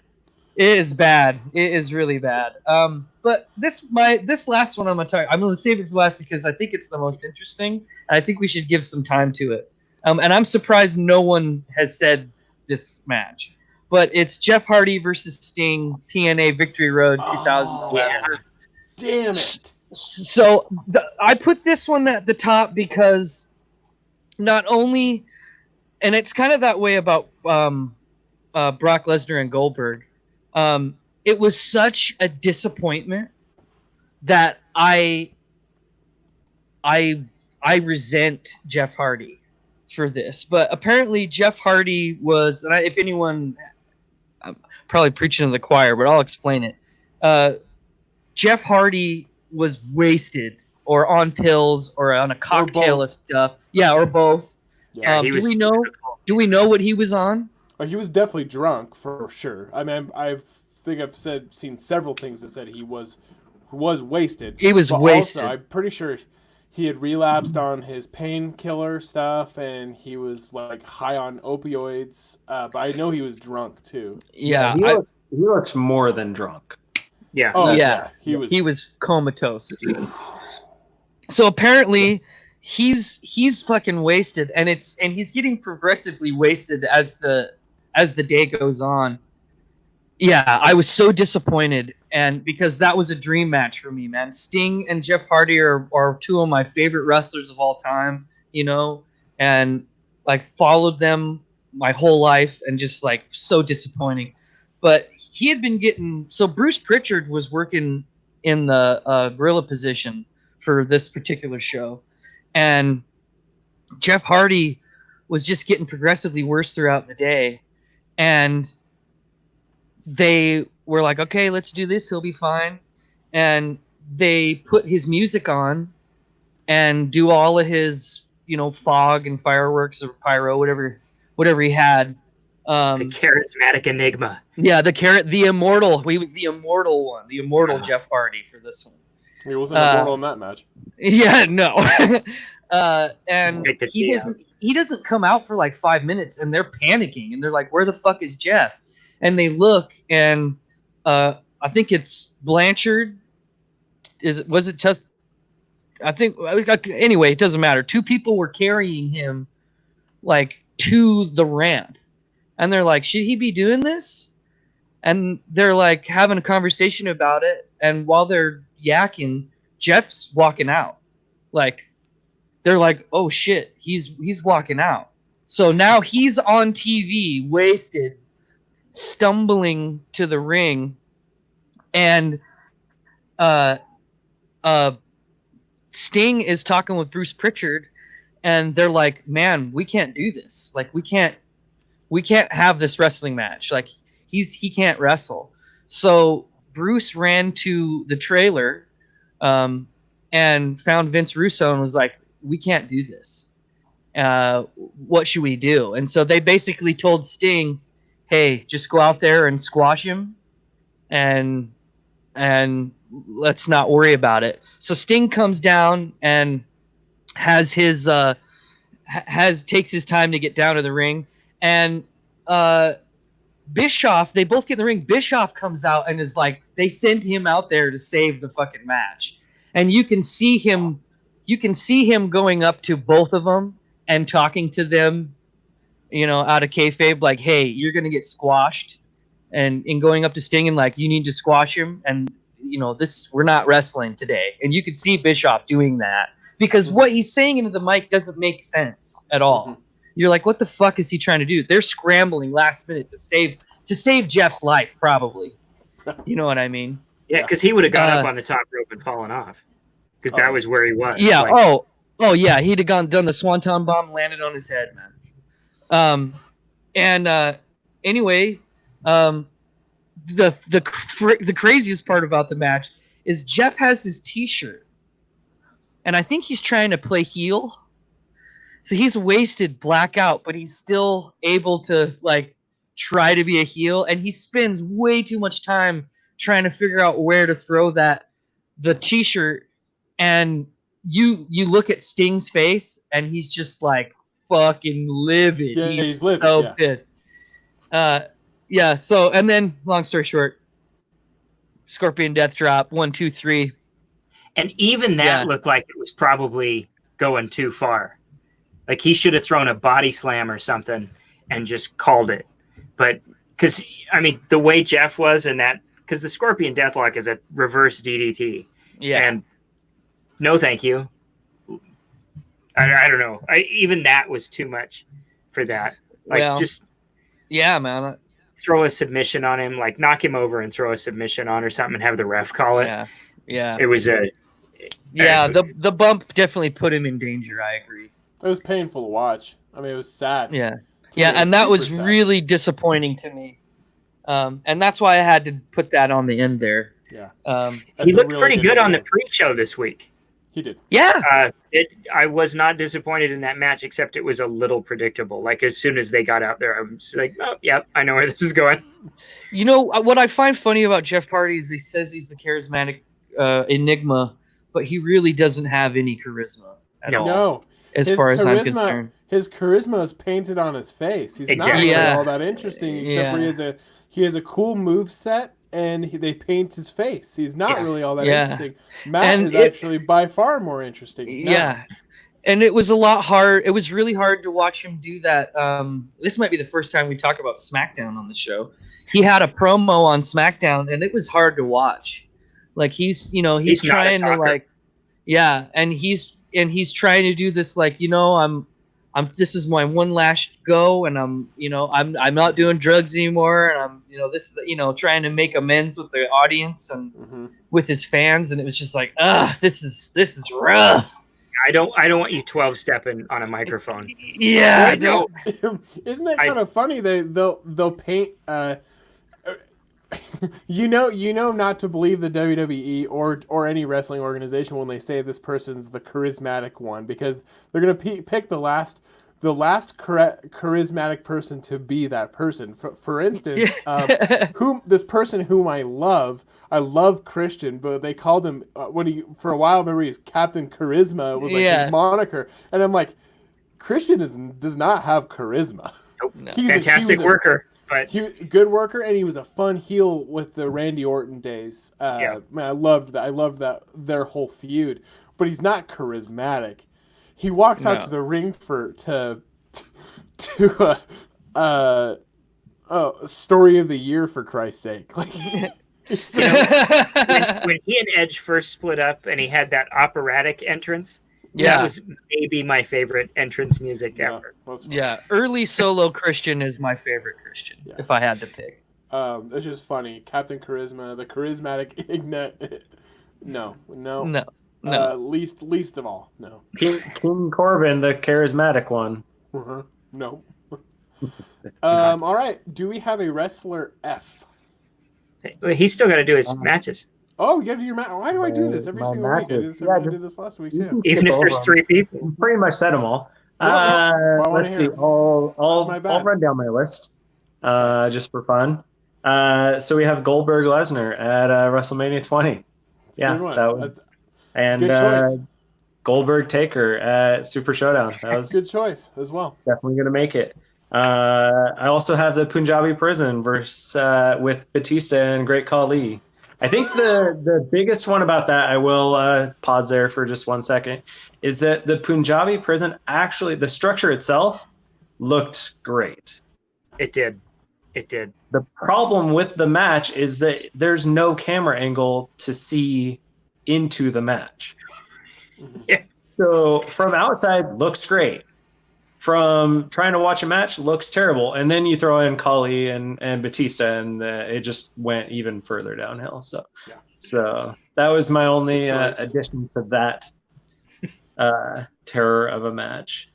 it is bad. It is really bad. But this last one I'm gonna save it for last because I think it's the most interesting. And I think we should give some time to it. And I'm surprised no one has said this match. But it's Jeff Hardy versus Sting, TNA Victory Road 2011. Yeah. Damn it. So I put this one at the top because not only, and it's kind of that way about Brock Lesnar and Goldberg. It was such a disappointment that I resent Jeff Hardy for this. But apparently Jeff Hardy was, and if anyone, I'm probably preaching to the choir, but I'll explain it. Jeff Hardy was wasted or on pills or on a cocktail of stuff. Yeah, or both. Yeah. Do we know what he was on? He was definitely drunk for sure. I mean, I think I've seen several things that said he was wasted. He was wasted. Also, I'm pretty sure he had relapsed on his painkiller stuff, and he was like high on opioids. But I know he was drunk too. Yeah, he looks more than drunk. Yeah. Oh yeah. He was comatose. So apparently he's fucking wasted, and he's getting progressively wasted as the day goes on. Yeah, I was so disappointed, and because that was a dream match for me, man. Sting and Jeff Hardy are two of my favorite wrestlers of all time, you know, and like followed them my whole life, and just like so disappointing. But he had been getting, so Bruce Pritchard was working in the gorilla position for this particular show, and Jeff Hardy was just getting progressively worse throughout the day, and they were like, okay, let's do this, he'll be fine. And they put his music on and do all of his, you know, fog and fireworks or pyro, whatever he had. The charismatic enigma. Yeah, the immortal. He was the immortal one, the immortal Jeff Hardy for this one. He wasn't immortal in that match. Yeah, no. And he doesn't come out for like 5 minutes, and they're panicking, and they're like, where the fuck is Jeff? And they look, and I think it's Blanchard. Was it just? I think anyway, it doesn't matter. Two people were carrying him like to the ramp, and they're like, should he be doing this? And they're like having a conversation about it, and while they're yakking, Jeff's walking out. Like, they're like, oh shit, he's walking out. So now he's on TV, wasted, stumbling to the ring, and Sting is talking with Bruce Pritchard, and they're like, man, we can't do this. Like, we can't have this wrestling match. Like, he can't wrestle. So Bruce ran to the trailer and found Vince Russo and was like, we can't do this. What should we do? And so they basically told Sting, hey, just go out there and squash him and let's not worry about it. So Sting comes down and has his takes his time to get down to the ring, and Bischoff, they both get in the ring. Bischoff comes out and is like, they send him out there to save the fucking match. And you can see him going up to both of them and talking to them, out of kayfabe, like, hey, you're going to get squashed. And going up to Sting and like, you need to squash him. And, we're not wrestling today. And you could see Bischoff doing that because what he's saying into the mic doesn't make sense at all. Mm-hmm. You're like, what the fuck is he trying to do? They're scrambling last minute to save Jeff's life, probably. You know what I mean? Yeah, because he would have got up on the top rope and fallen off. Because that was where he was. Yeah. Like, oh yeah. He'd have done the Swanton bomb, landed on his head, man. Anyway, the craziest part about the match is Jeff has his T-shirt, and I think he's trying to play heel. So he's wasted, blackout, but he's still able to like try to be a heel, and he spends way too much time trying to figure out where to throw the T-shirt. And you look at Sting's face, and he's just like fucking livid. Yeah, he's livid, so pissed. Yeah. So, and then long story short, Scorpion Death Drop 1, 2, 3, and even that looked like it was probably going too far. Like he should have thrown a body slam or something and just called it. But because the way Jeff was in that, because the Scorpion Deathlock is a reverse DDT. Yeah. And no, thank you. I don't know. Even that was too much for that. Like yeah, man. Throw a submission on him, like knock him over and throw a submission on or something and have the ref call it. Yeah. It was the bump definitely put him in danger. I agree. It was painful to watch. It was sad. Yeah. And that was sad. Really disappointing to me. And that's why I had to put that on the end there. Yeah. He looked pretty good on the pre-show this week. He did. Yeah. I was not disappointed in that match, except it was a little predictable. Like as soon as they got out there, I was like, oh, yep, I know where this is going. What I find funny about Jeff Hardy is he says he's the charismatic enigma, but he really doesn't have any charisma at all. No. As far as I'm concerned. His charisma is painted on his face. He's not really all that interesting, except for he has a cool move set, and they paint his face. He's not really all that interesting. Matt is actually by far more interesting. Yeah. And it was a lot hard. It was really hard to watch him do that. This might be the first time we talk about SmackDown on the show. He had a promo on SmackDown, and it was hard to watch. Like he's trying to like, and he's trying to do this like, I'm this is my one last go, and I'm not doing drugs anymore, and I'm trying to make amends with the audience and with his fans, and it was just like, this is rough. I don't want you 12-stepping on a microphone. Yeah, I don't. Isn't that kind of funny? They'll paint. Not to believe the WWE or any wrestling organization when they say this person's the charismatic one, because they're gonna pick the last charismatic person to be that person. For instance, this person whom I love Christian, but they called him for a while. Remember, he's Captain Charisma. It was like his moniker, and I'm like, Christian does not have charisma. Nope. No. Fantastic worker. But good worker, and he was a fun heel with the Randy Orton days. Man, I loved that. I loved their whole feud. But he's not charismatic. He walks out to the ring to story of the year, for Christ's sake. Like, when he and Edge first split up, and he had that operatic entrance. That was maybe my favorite entrance music ever. Yeah, early solo Christian is my favorite Christian, if I had to pick. It's just funny. Captain Charisma, the charismatic ignite. No. Least of all, no. King Corbin, the charismatic one. No. All right. Do we have a wrestler F? He's still got to do his matches. Oh, you got to do your match. Why do I do this every single week? I did this last week too. Even if there's 3 people. You pretty much said them all. Let's see. I'll run down my list just for fun. So we have Goldberg Lesnar at WrestleMania 20. Yeah, that was. And good choice. Goldberg Taker at Super Showdown. That was good choice as well. Definitely going to make it. I also have the Punjabi Prison versus with Batista and Great Khali. I think the biggest one about that, I will pause there for just 1 second, is that the Punjabi Prison, actually, the structure itself looked great. It did. The problem with the match is that there's no camera angle to see into the match. Yeah. So from outside, looks great. From trying to watch a match, looks terrible. And then you throw in Khali and Batista, and it just went even further downhill. So, So that was my only addition to that terror of a match.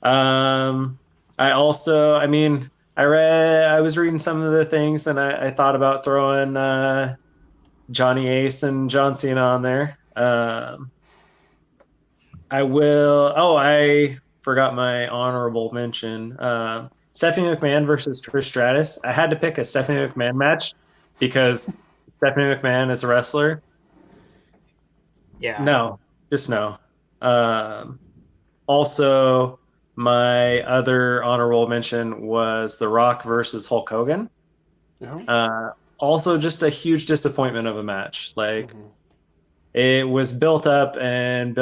I was reading some of the things, and I thought about throwing Johnny Ace and John Cena on there. I forgot my honorable mention. Stephanie McMahon versus Trish Stratus. I had to pick a Stephanie McMahon match because Stephanie McMahon is a wrestler. Yeah. No, just no. Also, my other honorable mention was The Rock versus Hulk Hogan. Yeah. Also, just a huge disappointment of a match. It was built up, and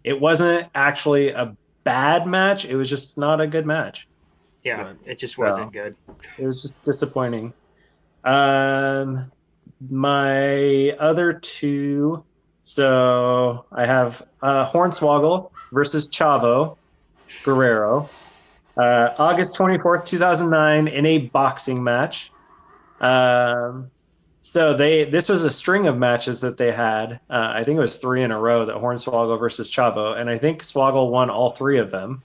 it wasn't actually a bad match. It was just not a good match. Yeah, it just wasn't good. It was just disappointing. My other two, so I have Hornswoggle versus Chavo Guerrero, August 24th, 2009, in a boxing match. So this was a string of matches that they had. I think it was 3 in a row, that Hornswoggle versus Chavo, and I think Swoggle won all 3 of them,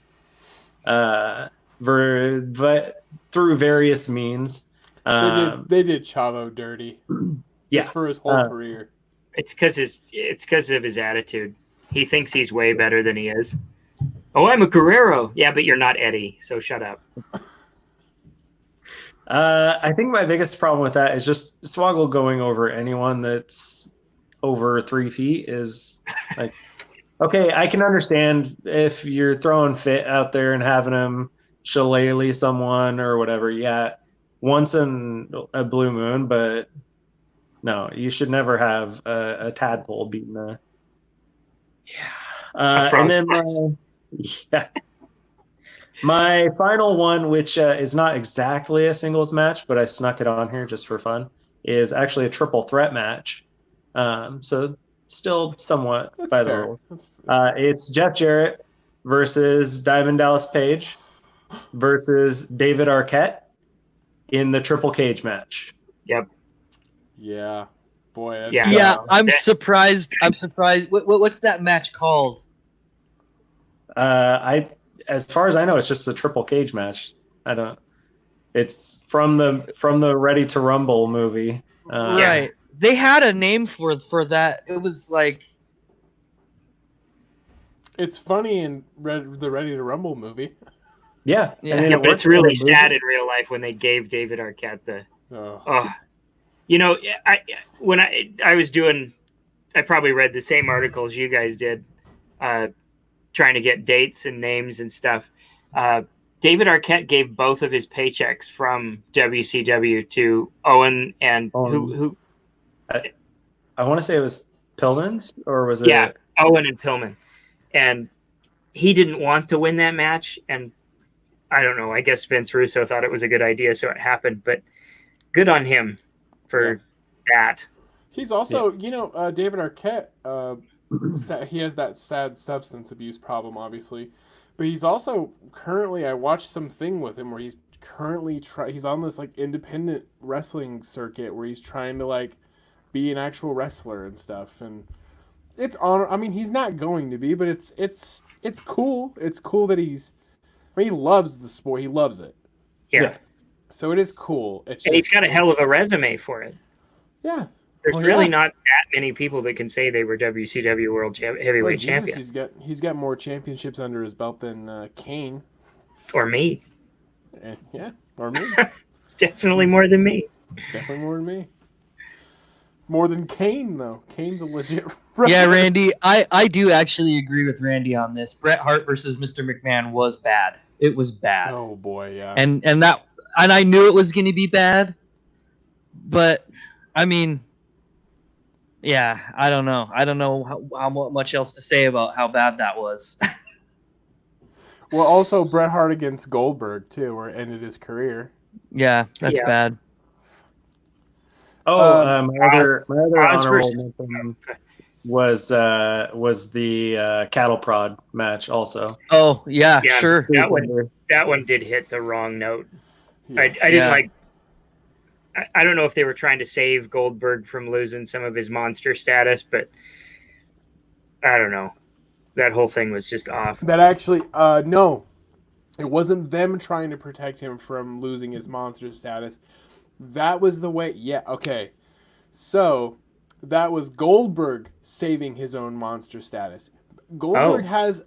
through various means. They did Chavo dirty. Just for his whole career. It's because of his attitude. He thinks he's way better than he is. Oh, I'm a Guerrero. Yeah, but you're not Eddie, so shut up. I think my biggest problem with that is just Swoggle going over anyone that's over 3 feet is like, okay, I can understand if you're throwing fit out there and having him shillelagh someone or whatever. Yeah, once in a blue moon, but no, you should never have a tadpole beating a. Yeah. And then my final one, which is not exactly a singles match, but I snuck it on here just for fun, is actually a triple threat match. So still somewhat by the rules. It's Jeff Jarrett versus Diamond Dallas Page versus David Arquette in the triple cage match. Yep. Yeah. Boy. I'm surprised. What's that match called? As far as I know, it's just a triple cage match. It's from the Ready to Rumble movie. Right. They had a name for that. It was like. It's funny in the Ready to Rumble movie. Yeah. Yeah, but it's really sad in real life when they gave David Arquette the. You know, when I was doing, I probably read the same articles you guys did, trying to get dates and names and stuff. David Arquette gave both of his paychecks from WCW to Owen and who I want to say it was Pillman's, or was it? Yeah, Owen and Pillman. And he didn't want to win that match. And I don't know, I guess Vince Russo thought it was a good idea, so it happened. But good on him for that. He's also, David Arquette, he has that sad substance abuse problem, obviously. But he's also currently, I watched something with him where he's currently he's on this like independent wrestling circuit where he's trying to like be an actual wrestler and stuff. And it's he's not going to be, but it's cool. It's cool that he loves the sport. He loves it. Yeah. So it is cool. And he's got a hell of a resume for it. Yeah. There's really not that many people that can say they were WCW World Heavyweight Champion. He's got more championships under his belt than Kane. Or me. Yeah, or me. Definitely more than me. Definitely more than me. More than Kane, though. Kane's a legit wrestler. Yeah, Randy, I do actually agree with Randy on this. Bret Hart versus Mr. McMahon was bad. It was bad. Oh boy, yeah. And I knew it was going to be bad, but I mean, yeah, I don't know. I don't know how much else to say about how bad that was. Well, also Bret Hart against Goldberg too, where it ended his career. Yeah, that's bad. Oh, my other honorable mention was the cattle prod match also. Oh yeah, sure. That one did hit the wrong note. Yeah. I didn't like. I don't know if they were trying to save Goldberg from losing some of his monster status, but I don't know. That whole thing was just off. That actually, no, it wasn't them trying to protect him from losing his monster status. That was the way. Yeah, okay. So that was Goldberg saving his own monster status. Goldberg has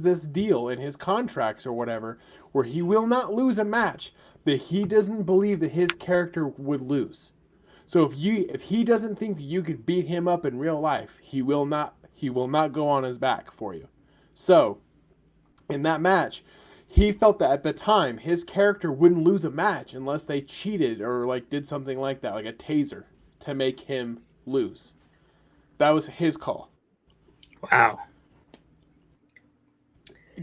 this deal in his contracts or whatever where he will not lose a match that he doesn't believe that his character would lose. So if he doesn't think that you could beat him up in real life, he will not go on his back for you. So in that match, he felt that at the time his character wouldn't lose a match unless they cheated or like did something like that, like a taser, to make him lose. That was his call. Wow.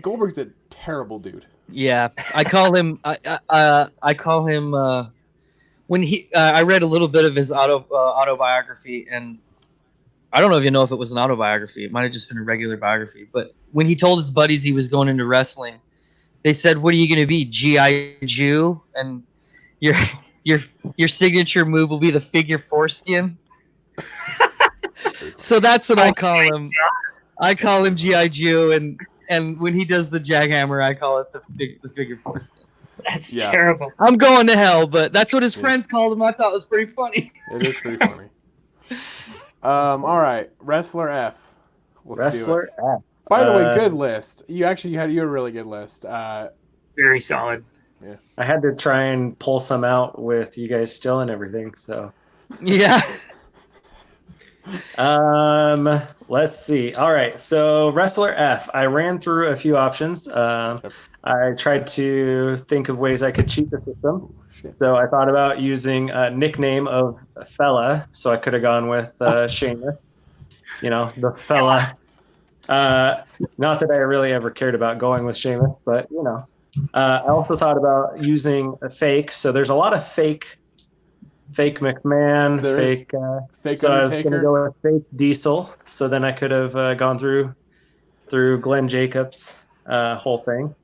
Goldberg's a terrible dude. Yeah, I call him. I call him. When I read a little bit of his autobiography, and I don't even know if it was an autobiography. It might have just been a regular biography. But when he told his buddies he was going into wrestling, they said, "What are you going to be, G.I. Jew? And your signature move will be the figure foreskin." So that's what I call him. I call him G.I. Jew, and when he does the jackhammer, I call it the figure foreskin. That's terrible. I'm going to hell, but that's what his friends called him. I thought it was pretty funny. It is pretty funny. All right, Wrestler F. Wrestler F. By the way, good list. You had a really good list. Very solid. Yeah. I had to try and pull some out with you guys still and everything. So yeah. Let's see. All right. So Wrestler F. I ran through a few options. I tried to think of ways I could cheat the system. So I thought about using a nickname of a fella. So I could have gone with Sheamus. You know, the fella. Not that I really ever cared about going with Sheamus, but you know. I also thought about using a fake. So there's a lot of fake McMahon, fake so Undertaker. I was going to go with fake Diesel. So then I could have gone through Glenn Jacobs' whole thing.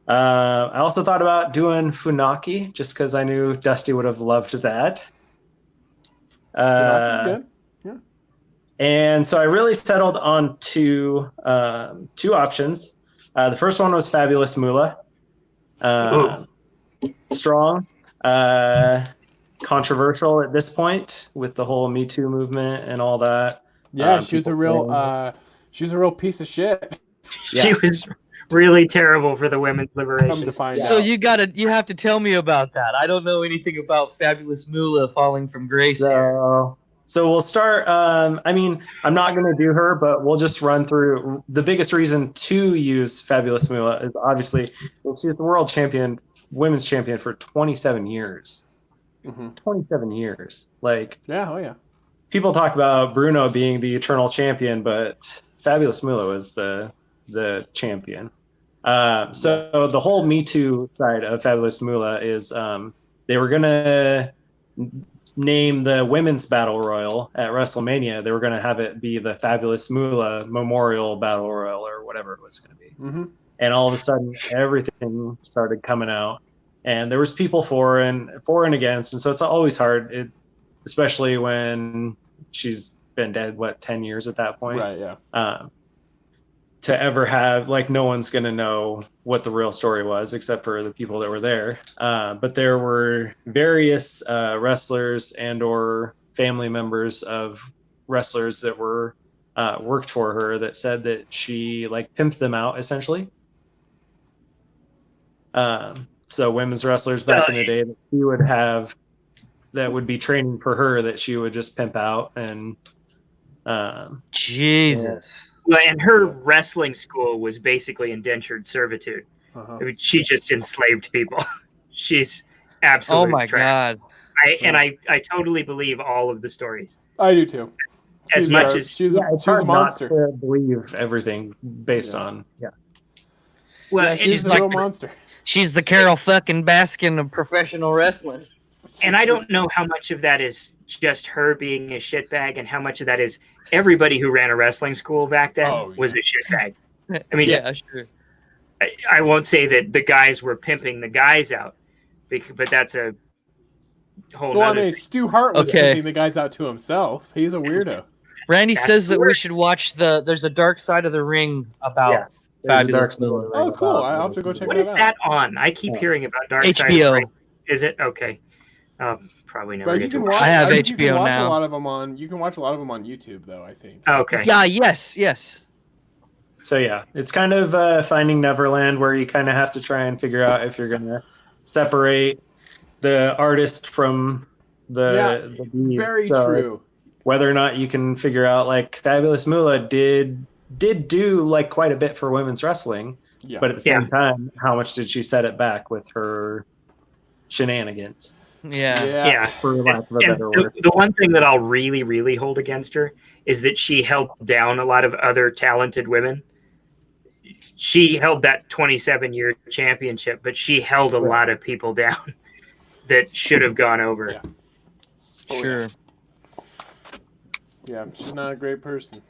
I also thought about doing Funaki just because I knew Dusty would have loved that. Funaki's good. Yeah. And so I really settled on two options. The first one was Fabulous Moolah. Strong. Controversial at this point with the whole Me Too movement and all that. Yeah, she was a real piece of shit. Yeah. She was really terrible for the women's liberation. So you have to tell me about that. I don't know anything about Fabulous Moolah falling from grace. So we'll start. I mean, I'm not going to do her, but we'll just run through the biggest reason to use Fabulous Moolah is obviously she's the world champion, women's champion for 27 years. Mm-hmm. 27 years. Like, yeah, oh yeah. People talk about Bruno being the eternal champion, but Fabulous Moolah was the champion. So the whole Me Too side of Fabulous Moolah is they were gonna name the women's battle royal at WrestleMania. They were gonna have it be the Fabulous Moolah Memorial Battle Royal or whatever it was gonna be. Mm-hmm. And all of a sudden, everything started coming out. And there was people for and against, and so it's always hard, especially when she's been dead, 10 years at that point? Right, yeah. to ever have, like, no one's going to know what the real story was except for the people that were there. But there were various wrestlers and or family members of wrestlers that were worked for her that said that she like pimped them out essentially. So women's wrestlers back in the day that she would have that would be training for her that she would just pimp out and Jesus. Well, and her wrestling school was basically indentured servitude. Uh-huh. I mean, she just enslaved people. She's absolutely. Oh my God. I totally believe all of the stories. I do too. As much as she's a monster. Not to believe everything based on well, Yeah, she's a like real monster. She's the Carol fucking Baskin of professional wrestling. and I don't know how much of that is just her being a shitbag, and how much of that is everybody who ran a wrestling school back then was a shitbag. I mean, yeah, sure. I won't say that the guys were pimping the guys out, but that's a whole. So I mean, Stu Hart was Okay. pimping the guys out to himself. He's a weirdo. Randy says that we should watch there's a Dark Side of the Ring about Fabulous Moolah. Oh, cool! I'll have to go check What that is out. that on? I keep hearing about Dark Side of the HBO. Ring. Is it okay? Probably never But get you to can watch. watch. I have I think you can HBO watch now. a lot of them on. You can watch a lot of them on YouTube, though. I think. Okay. Yeah, yes. So yeah, it's kind of Finding Neverland, where you kind of have to try and figure out if you're going to separate the artist from the bees. Very So true. whether or not you can figure out, like, Fabulous Moolah did do like quite a bit for women's wrestling, Yeah. but at the same time, how much did she set it back with her shenanigans? Yeah. For lack of a And better word. the one thing that I'll really, really hold against her is that she held down a lot of other talented women. She held that 27-year championship, but she held a lot of people down that should have gone over. Yeah. Sure. Yeah, she's not a great person.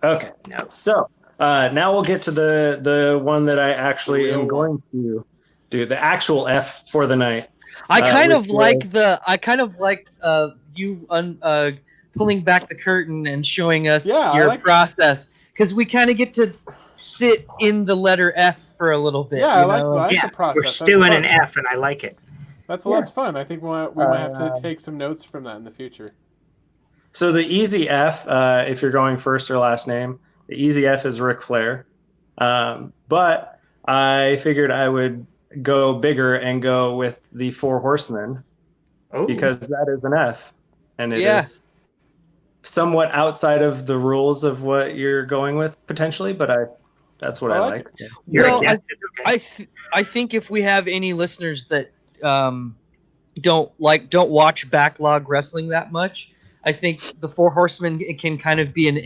Okay. No. So now we'll get to the one that I actually Real am going to do, the actual F for the night. I kind of which like you pulling back the curtain and showing us Yeah, I your like- process, because we kind of get to sit in the letter F for a little bit. Yeah, I you like know? the process. We're That's stewing fun. an F, and I like it. That's fun. I think we might have to take some notes from that in the future. So the easy F, if you're going first or last name, the easy F is Ric Flair. But I figured I would go bigger and go with the Four Horsemen, because that is an F, and it is somewhat outside of the rules of what you're going with potentially, but that's what I like. So. You're Well, against it, okay. I think if we have any listeners that don't watch backlog wrestling that much, I think the Four Horsemen can kind of be an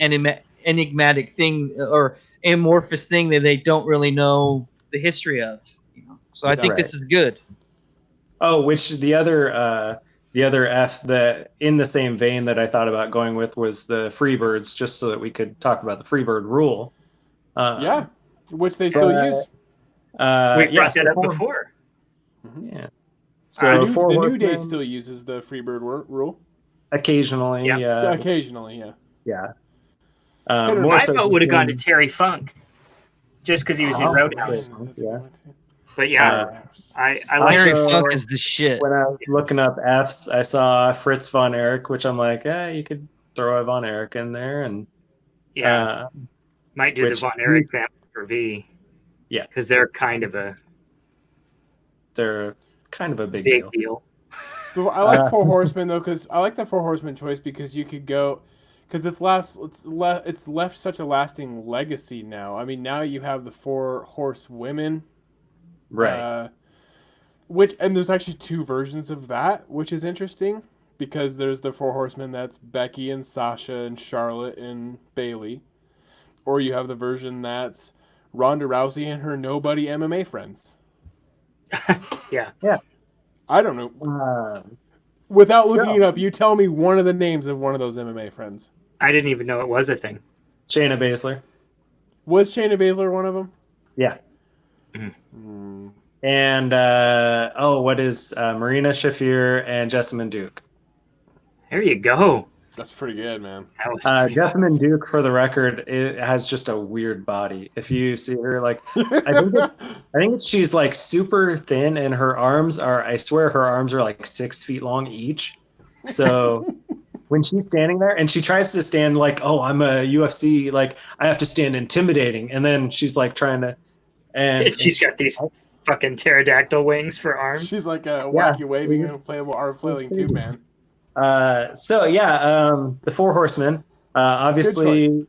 enigmatic thing or amorphous thing that they don't really know the history of. You know? So I think this is good. Oh, which the other F that in the same vein that I thought about going with was the Freebirds, just so that we could talk about the Freebird rule. Which they still use. We brought that up so- before. Yeah. So the New Day still uses the Freebird rule. Occasionally, Yeah. Occasionally, yeah. Yeah. My vote would have gone to Terry Funk, just because he was in Roadhouse. Yeah. But yeah, I like Terry Also, Funk is the shit. When I was looking up Fs, I saw Fritz von Erich, which I'm like, you could throw a von Erich in there, and might do which the Von Erich family for V. Yeah. Because they're kind of a big big deal. deal. So I like Four Horsemen though, because I like the Four Horsemen choice because you could go, because it's left such a lasting legacy now. I mean, now you have the Four Horsewomen, Right. And there's actually two versions of that, which is interesting because there's the Four Horsemen that's Becky and Sasha and Charlotte and Bayley, or you have the version that's Ronda Rousey and her nobody MMA friends. Yeah. I don't know. Without looking it up, you tell me one of the names of one of those MMA friends. I didn't even know it was a thing. Shayna Baszler. Was Shayna Baszler one of them? Yeah. And what is Marina Shafir and Jessamine Duke? There you go. That's pretty good, man. That was pretty Jessamine Duke, for the record, it has just a weird body. If you see her, like, I think she's like super thin, and her arms are, I swear her arms are like 6 feet long each. So when she's standing there and she tries to stand like, oh, I'm a UFC, like I have to stand intimidating. And then she's like trying to, and she's got these fucking pterodactyl wings for arms. She's like a wacky waving and inflatable arm flailing tube man. The Four Horsemen, obviously.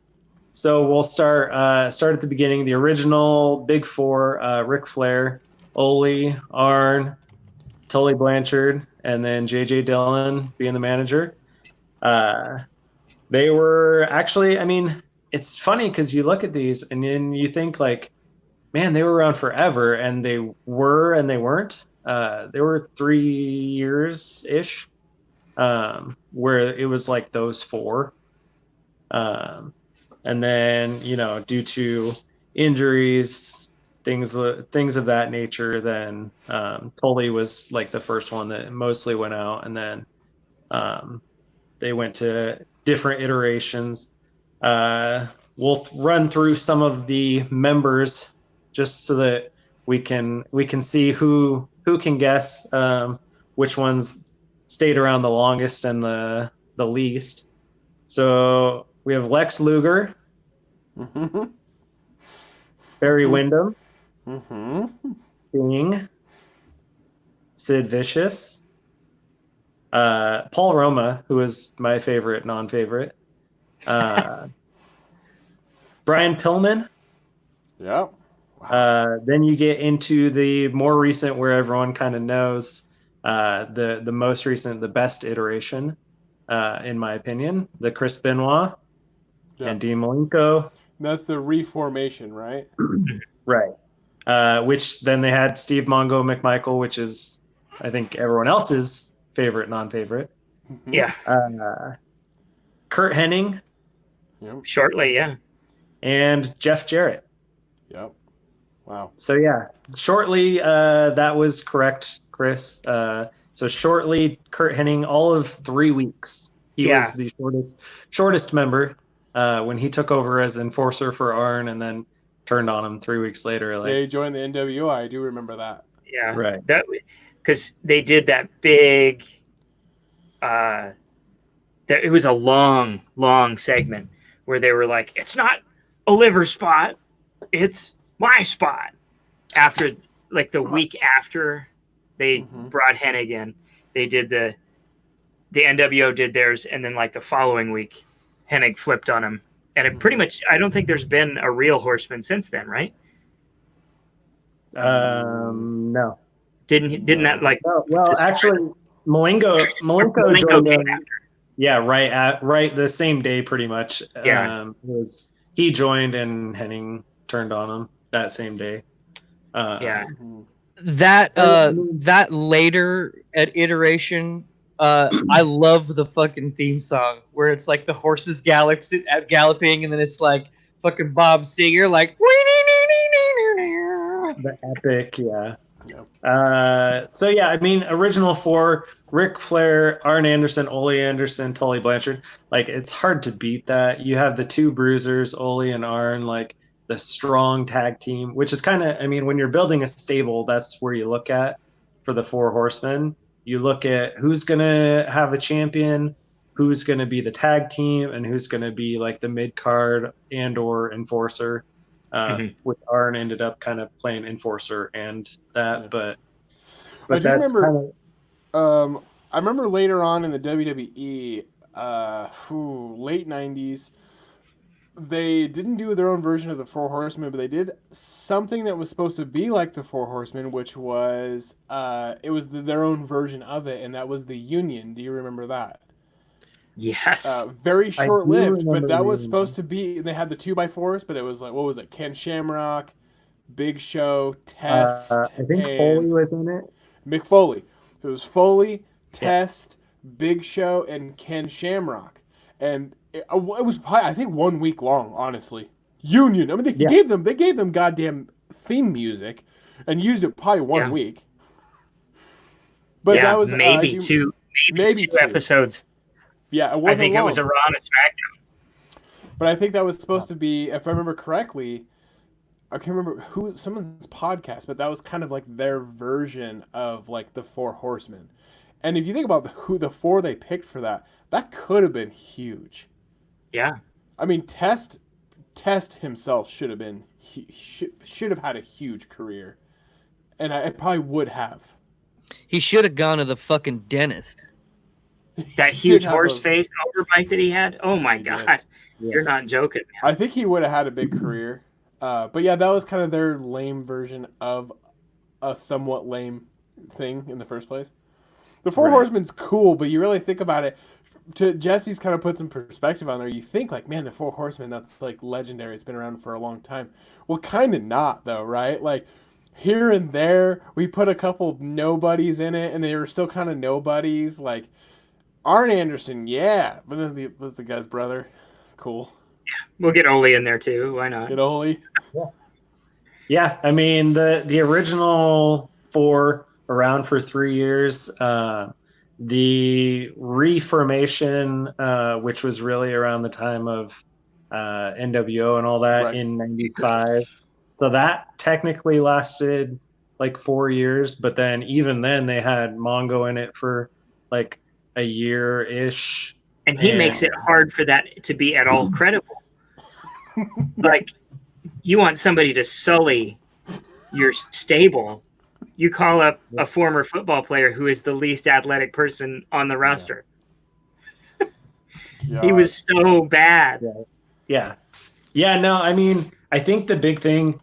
So we'll start at the beginning. The original Big Four: Ric Flair, Ole, Arn, Tully Blanchard, and then J.J. Dillon being the manager. They were actually, I mean, it's funny because you look at these and then you think like, man, they were around forever, and they were and they weren't. They were 3 years ish. Where it was like those four. And then, you know, due to injuries, things of that nature, then Tully was like the first one that mostly went out, and then they went to different iterations. We'll run through some of the members just so that we can see who can guess which ones stayed around the longest and the least. So we have Lex Luger, Barry Windham, Sting, Sid Vicious, Paul Roma, who is my favorite non-favorite, Brian Pillman. Yep. Then you get into the more recent, where everyone kind of knows. The most recent, the best iteration, in my opinion, the Chris Benoit and Dean Malenko. That's the reformation, right? Right. Which then they had Steve Mongo McMichael, which is, I think, everyone else's favorite non-favorite. Yeah. Kurt Hennig. Yep. Shortly, yeah. And Jeff Jarrett. Yep. Wow. So yeah, shortly, that was correct, Chris. So shortly, Kurt Hennig, all of 3 weeks. He was the shortest member when he took over as enforcer for Arn, and then turned on him 3 weeks later. Like, yeah, he joined the NWO. I do remember that. Yeah, right. That because they did that big. It was a long segment where they were like, "It's not Oliver's spot, it's my spot." After like the week after they brought Hennig in, they did the NWO did theirs, and then like the following week, Hennig flipped on him, and it pretty much, I don't think there's been a real Horseman since then, right? No. Didn't that like? Well, actually, Malenko joined in. Yeah, right the same day, pretty much. Yeah, he joined and Hennig turned on him that same day. That later iteration, I love the fucking theme song where it's like the horses galloping, and then it's like fucking Bob Seger, like the epic, yeah. So yeah, I mean, original four: Ric Flair, Arn Anderson, Ole Anderson, Tully Blanchard. Like, it's hard to beat that. You have the two bruisers, Ole and Arn, like the strong tag team, which is kind of, I mean, when you're building a stable, that's where you look at for the Four Horsemen. You look at who's going to have a champion, who's going to be the tag team, and who's going to be like the mid-card and or enforcer, which Arn ended up kind of playing enforcer and that, but that's kind of... I remember later on in the WWE, late 90s, they didn't do their own version of the Four Horsemen, but they did something that was supposed to be like the Four Horsemen, which was it was their own version of it, and that was the Union. Do you remember that? Yes. Very short-lived, but that was supposed to be. They had the 2x4s, but it was like, what was it? Ken Shamrock, Big Show, Test. I think Foley was in it. Mick Foley. It was Foley, Test, Big Show, and Ken Shamrock, and it was probably, I think, 1 week long, honestly. Union. I mean, they gave them goddamn theme music, and used it probably 1 week. But that was maybe two episodes. Yeah, it wasn't. I think long. it was a Raw and a SmackDown. But I think that was supposed to be, if I remember correctly, I can't remember someone's podcast, but that was kind of like their version of like the Four Horsemen. And if you think about who the four they picked for that could have been huge. Yeah. I mean, Test himself should have been, he should have had a huge career. And I probably would have. He should have gone to the fucking dentist. That huge horse face overbite that he had. Oh my God. Yeah. You're not joking, man. I think he would have had a big career. But yeah, that was kind of their lame version of a somewhat lame thing in the first place. The Four Horsemen's cool, but you really think about it, Jesse's kind of put some perspective on there. You think like, man, the Four Horsemen, that's like legendary. It's been around for a long time. Well, kind of not though, right? Like here and there, we put a couple nobodies in it, and they were still kind of nobodies. Like Arn Anderson, yeah, but that's the guy's brother. Cool. We'll get Ole in there too. Why not? Get Ole. Yeah, I mean the original four around for 3 years. The reformation, which was really around the time of NWO and all that in '95. So that technically lasted like 4 years, but then even then they had Mongo in it for like a year-ish. And he makes it hard for that to be at all credible. Like, you want somebody to sully your stable. You call up a former football player who is the least athletic person on the roster. He was so bad. Yeah, no, I mean, I think the big thing,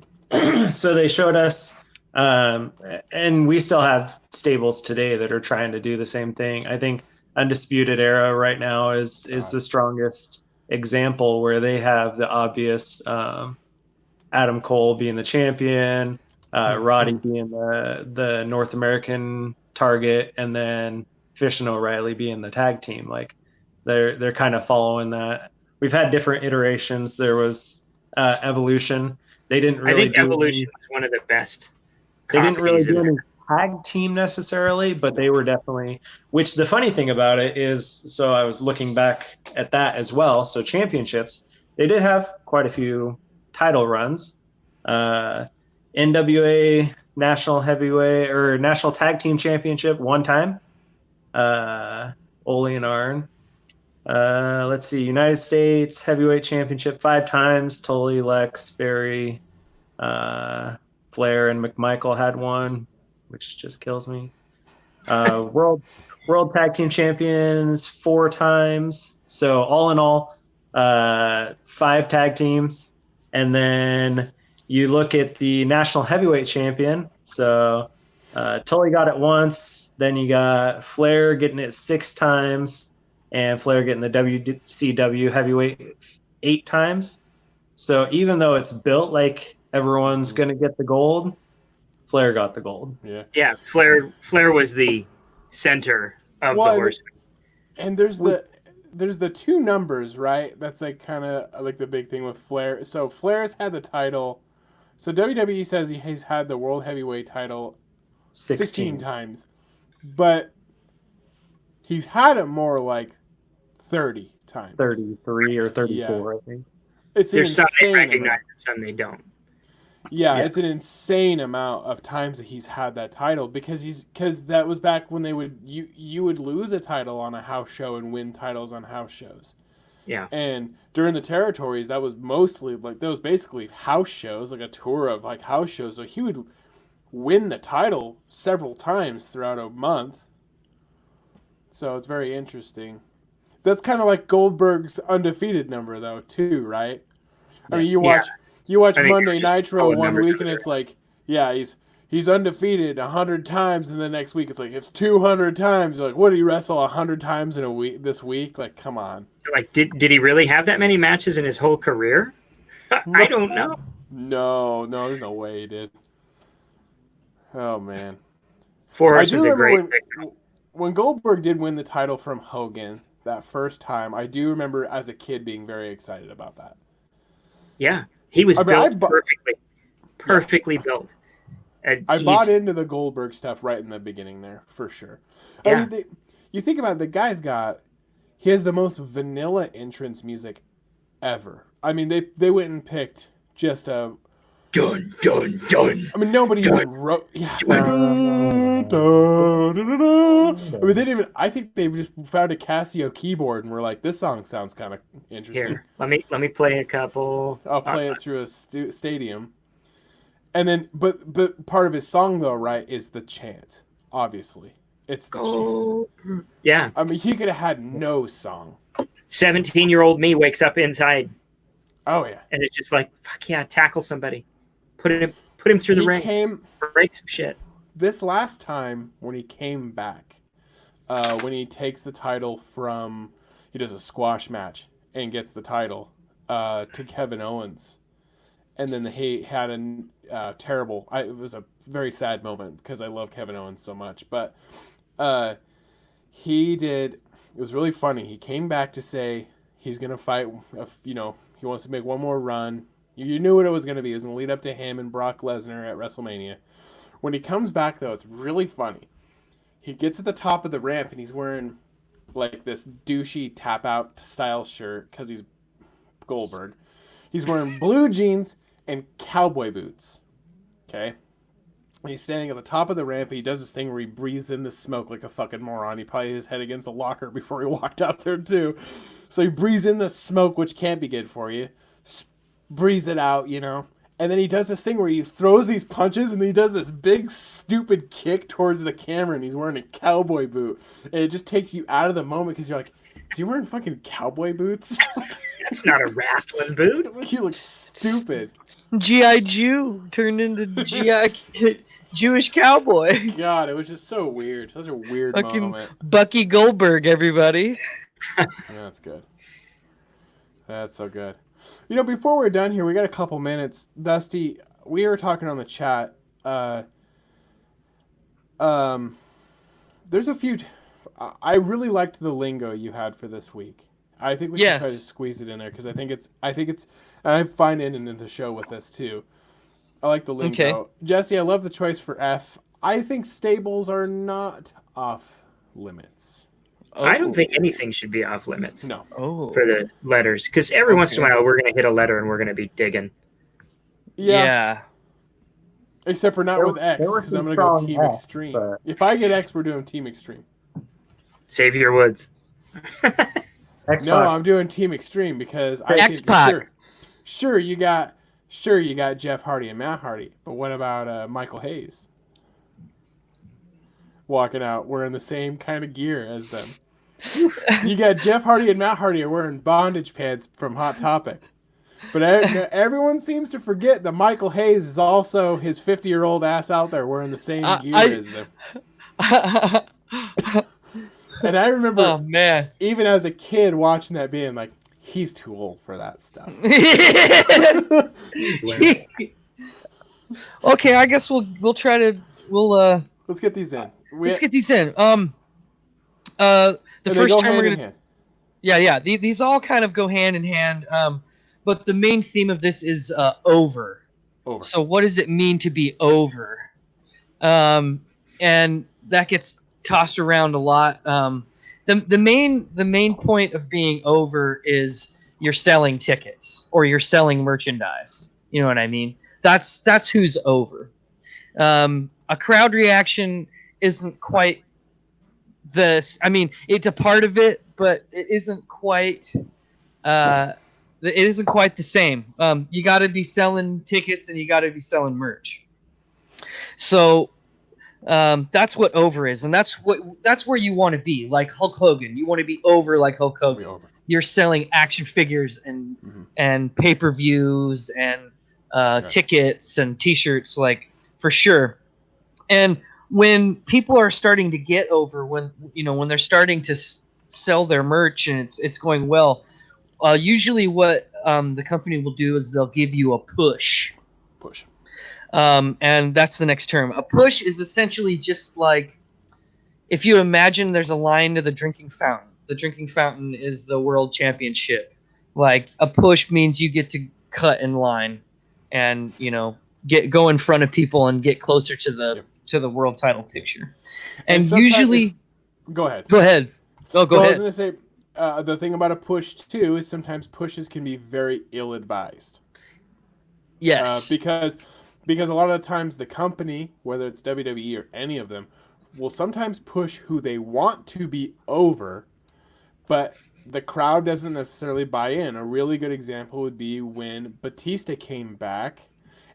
so they showed us, and we still have stables today that are trying to do the same thing. I think Undisputed Era right now is the strongest example, where they have the obvious Adam Cole being the champion, Roddy being the North American target, and then Fish and O'Reilly being the tag team. Like they're kind of following that. We've had different iterations. There was Evolution. They didn't really. I think Evolution was one of the best. They didn't really do any tag team necessarily, but they were definitely. Which the funny thing about it is, so I was looking back at that as well. So championships, they did have quite a few title runs. NWA National Heavyweight or National Tag Team Championship one time. Ole and Arn. Let's see, United States Heavyweight Championship 5 times. Tully, Lex, Barry, Flair, and McMichael had one, which just kills me. World Tag Team Champions 4 times. So all in all, 5 tag teams. And then you look at the National Heavyweight Champion. So Tully got it once. Then you got Flair getting it 6 times. And Flair getting the WCW Heavyweight 8 times. So even though it's built like everyone's going to get the gold, Flair got the gold. Yeah. Flair was the center of the Horsemen. And there's the 2 numbers, right? That's like kind of like the big thing with Flair. So Flair's had the title. So WWE says he's had the World Heavyweight title 16 times. But he's had it more like 30 times. 33 or 34, I think. There's some they recognize and some they don't. Yeah, it's an insane amount of times that he's had that title because that was back when you would lose a title on a house show and win titles on house shows. Yeah. And during the territories, that was basically house shows, like a tour of like house shows. So he would win the title several times throughout a month. So it's very interesting. That's kind of like Goldberg's undefeated number though, too, right? I mean, you watch Monday Nitro one week and it's like, he's undefeated 100 times, and the next week it's like it's 200 times. You're like, what did he wrestle 100 times in a week this week? Like, come on. Like, did he really have that many matches in his whole career? I don't know. No, there's no way he did. Oh man, Four Horsemen's a great. When Goldberg did win the title from Hogan that first time, I do remember as a kid being very excited about that. Yeah, he was built perfectly built. And I bought into the Goldberg stuff right in the beginning there, for sure. Yeah. I mean, you think about it, the guy's got, he has the most vanilla entrance music ever. I mean, they went and picked just a dun dun dun. I mean, nobody even wrote. Yeah. Dun, dun, dun, dun, dun. I mean, they didn't even. I think they just found a Casio keyboard and were like, "This song sounds kind of interesting." Here, let me play a couple. I'll play it through a stadium, and then, but part of his song though, right, is the chant. Obviously, it's the chant. Yeah. I mean, he could have had no song. 17-year-old me wakes up inside. Oh yeah. And it's just like, fuck yeah, tackle somebody. Put him through the ring. Break some shit. This last time when he came back, when he takes the title from, he does a squash match and gets the title to Kevin Owens, and then he had a terrible. It was a very sad moment because I love Kevin Owens so much, but he did. It was really funny. He came back to say he's gonna fight. He wants to make one more run. You knew what it was going to be. It was going to lead up to him and Brock Lesnar at WrestleMania. When he comes back, though, it's really funny. He gets at the top of the ramp, and he's wearing, like, this douchey tap-out style shirt because he's Goldberg. He's wearing blue jeans and cowboy boots. Okay? And he's standing at the top of the ramp, and he does this thing where he breathes in the smoke like a fucking moron. He probably hit his head against a locker before he walked out there, too. So he breathes in the smoke, which can't be good for you. Breathes it out, and then he does this thing where he throws these punches and he does this big stupid kick towards the camera, and he's wearing a cowboy boot, and it just takes you out of the moment because you're like, is he wearing fucking cowboy boots? That's not a wrestling boot. He looks stupid. G.I. Jew turned into G.I. Jewish cowboy. God, it was just so weird. Such a weird fucking moment. Bucky Goldberg, everybody. Yeah, that's good. That's so good. Before we're done here, we got a couple minutes. Dusty, we were talking on the chat. There's a few. I really liked the lingo you had for this week. I think we should try to squeeze it in there because I think it's. I find it in the show with this too. I like the lingo. Okay. Jesse, I love the choice for F. I think stables are not off limits. Oh. I don't think anything should be off limits. No. For the letters, because every once in a while we're going to hit a letter and we're going to be digging. Yeah. Except for not with X, because I'm going to go Team Extreme. But... If I get X, we're doing Team Extreme. Xavier Woods. No, I'm doing Team Extreme because I think sure you got Jeff Hardy and Matt Hardy, but what about Michael Hayes? Walking out wearing the same kind of gear as them. You got Jeff Hardy and Matt Hardy are wearing bondage pants from Hot Topic. But everyone seems to forget that Michael Hayes is also his 50-year-old ass out there wearing the same gear as them. And I remember even as a kid watching that being like, he's too old for that stuff. Okay, I guess we'll try to let's get these in. Let's get these in. The first term we're gonna. Yeah. These all kind of go hand in hand. But the main theme of this is over. Over. So what does it mean to be over? And that gets tossed around a lot. The main point of being over is you're selling tickets or you're selling merchandise. You know what I mean? That's who's over. A crowd reaction isn't quite this. I mean, it's a part of it, but it isn't quite. It isn't quite the same. You got to be selling tickets and you got to be selling merch. So that's what over is, and that's where you want to be, like Hulk Hogan. You want to be over like Hulk Hogan. You're selling action figures and pay-per-views and tickets and T-shirts, like for sure. And when people are starting to get over, when they're starting to sell their merch and it's going well, usually what the company will do is they'll give you a push. And that's the next term. A push is essentially just like, if you imagine there's a line to the drinking fountain. The drinking fountain is the world championship. Like, a push means you get to cut in line and, go in front of people and get closer to the world title picture. And usually... Go ahead. Go ahead. Oh, go ahead. I was going to say, the thing about a push too is sometimes pushes can be very ill-advised. Yes. Because a lot of the times the company, whether it's WWE or any of them, will sometimes push who they want to be over, but the crowd doesn't necessarily buy in. A really good example would be when Batista came back,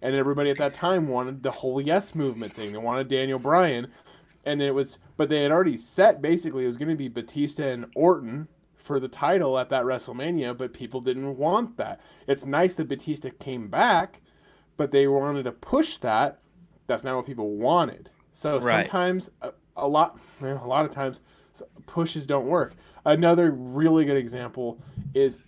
and everybody at that time wanted the whole Yes Movement thing. They wanted Daniel Bryan, and but they had already set basically it was going to be Batista and Orton for the title at that WrestleMania, but people didn't want that. It's nice that Batista came back, but they wanted to push that. That's not what people wanted. So sometimes, a lot of times, pushes don't work. Another really good example is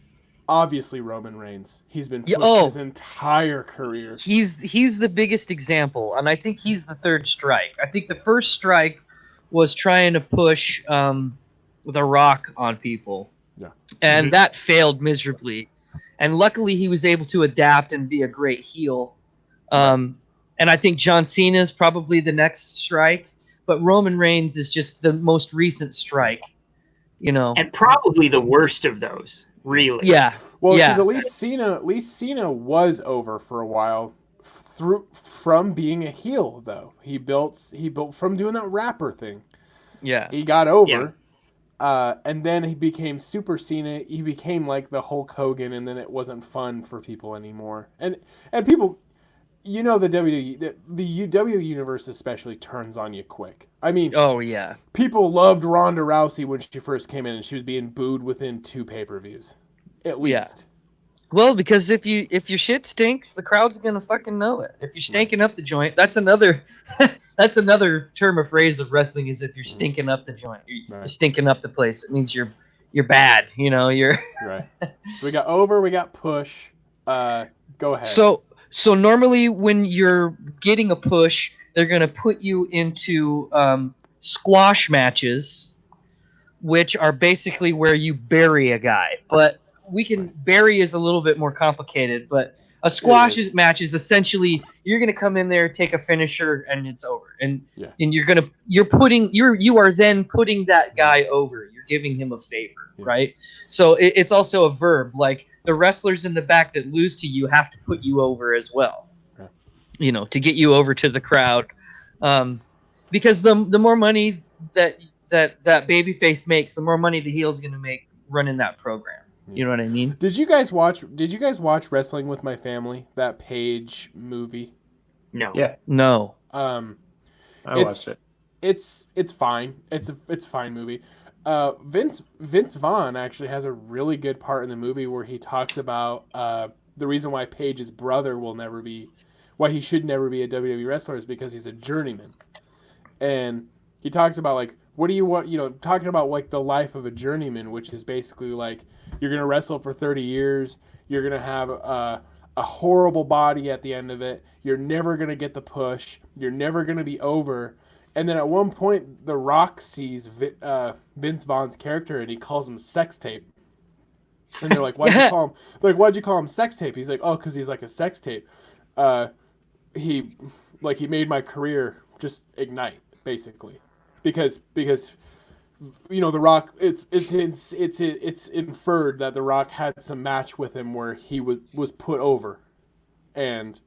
obviously Roman Reigns. He's been pushed his entire career. He's the biggest example, and I think he's the third strike. I think the first strike was trying to push The Rock on people, and that failed miserably. And luckily, he was able to adapt and be a great heel. And I think John Cena is probably the next strike, but Roman Reigns is just the most recent strike. And probably the worst of those, really. Yeah. Well, because at least Cena was over for a while from being a heel, though. He built from doing that rapper thing. Yeah. He got over, and then he became Super Cena. He became like the Hulk Hogan, and then it wasn't fun for people anymore. And people, the WWE, the UW universe especially turns on you quick. I mean, people loved Ronda Rousey when she first came in, and she was being booed within 2 pay-per-views, at least. Well, because if your shit stinks, the crowd's gonna fucking know it. If you're stinking up the joint, that's another term or phrase of wrestling. Is if you're stinking up the joint, you're stinking up the place. It means you're bad. You're right. So we got over, we got push. Go ahead. So normally when you're getting a push, they're going to put you into squash matches, which are basically where you bury a guy. But bury is a little bit more complicated. But a squash match is essentially you're going to come in there, take a finisher, and it's over. And you are then putting that guy over. You're giving him a favor, right? So it's also a verb. Like the wrestlers in the back that lose to you have to put you over as well. To get you over to the crowd, because the more money that babyface makes, the more money the heel's going to make running that program. You know what I mean? Did you guys watch Wrestling with My Family? That Page movie? No. Yeah. No. I watched it. It's fine. It's a fine movie. Vince Vaughn actually has a really good part in the movie where he talks about the reason why Page's brother why he should never be a WWE wrestler is because he's a journeyman. And he talks about like, what do you want, talking about like the life of a journeyman, which is basically like, you're going to wrestle for 30 years. You're going to have a horrible body at the end of it. You're never going to get the push. You're never going to be over. And then at one point, The Rock sees Vince Vaughn's character and he calls him sex tape. And they're like, why'd you call him sex tape? He's like, oh, because he's like a sex tape. He made my career just ignite, basically, because The Rock, it's inferred that The Rock had some match with him where he was put over, and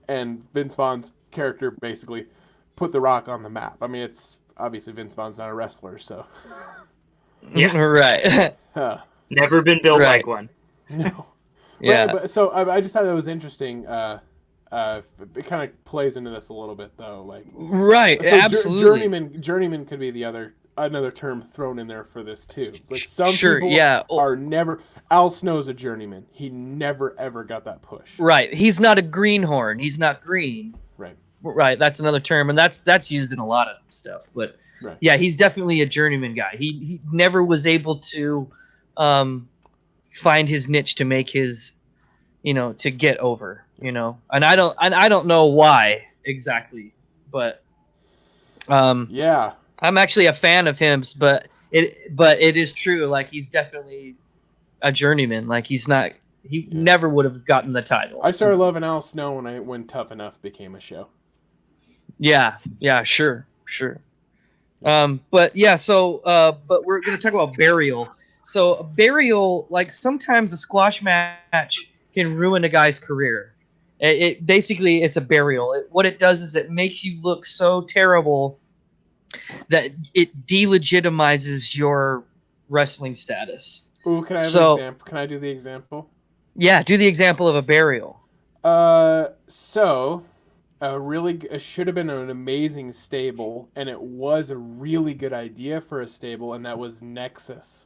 Vince Vaughn's character basically put The Rock on the map. I mean, it's obviously Vince Vaughn's not a wrestler, so right. Never been built like one. No. Yeah. But so I just thought that was interesting. It kind of plays into this a little bit, though. Like, right, so absolutely. Journeyman could be another term thrown in there for this too. Like some people are never. Al Snow's a journeyman. He never ever got that push. Right. He's not a greenhorn. He's not green. Right. That's another term, and that's used in a lot of stuff. But yeah, he's definitely a journeyman guy. He never was able to find his niche to make his, to get over. And I don't know why exactly, but I'm actually a fan of him, but it is true. Like, he's definitely a journeyman. Like, he never would have gotten the title. I started loving Al Snow when Tough Enough became a show. Yeah, sure. But we're going to talk about burial. So a burial, like sometimes a squash match can ruin a guy's career. It basically, it's a burial. What it does is it makes you look so terrible that it delegitimizes your wrestling status. Ooh, can I have an example? Can I do the example? Yeah, do the example of a burial. So it should have been an amazing stable, and it was a really good idea for a stable, and that was Nexus.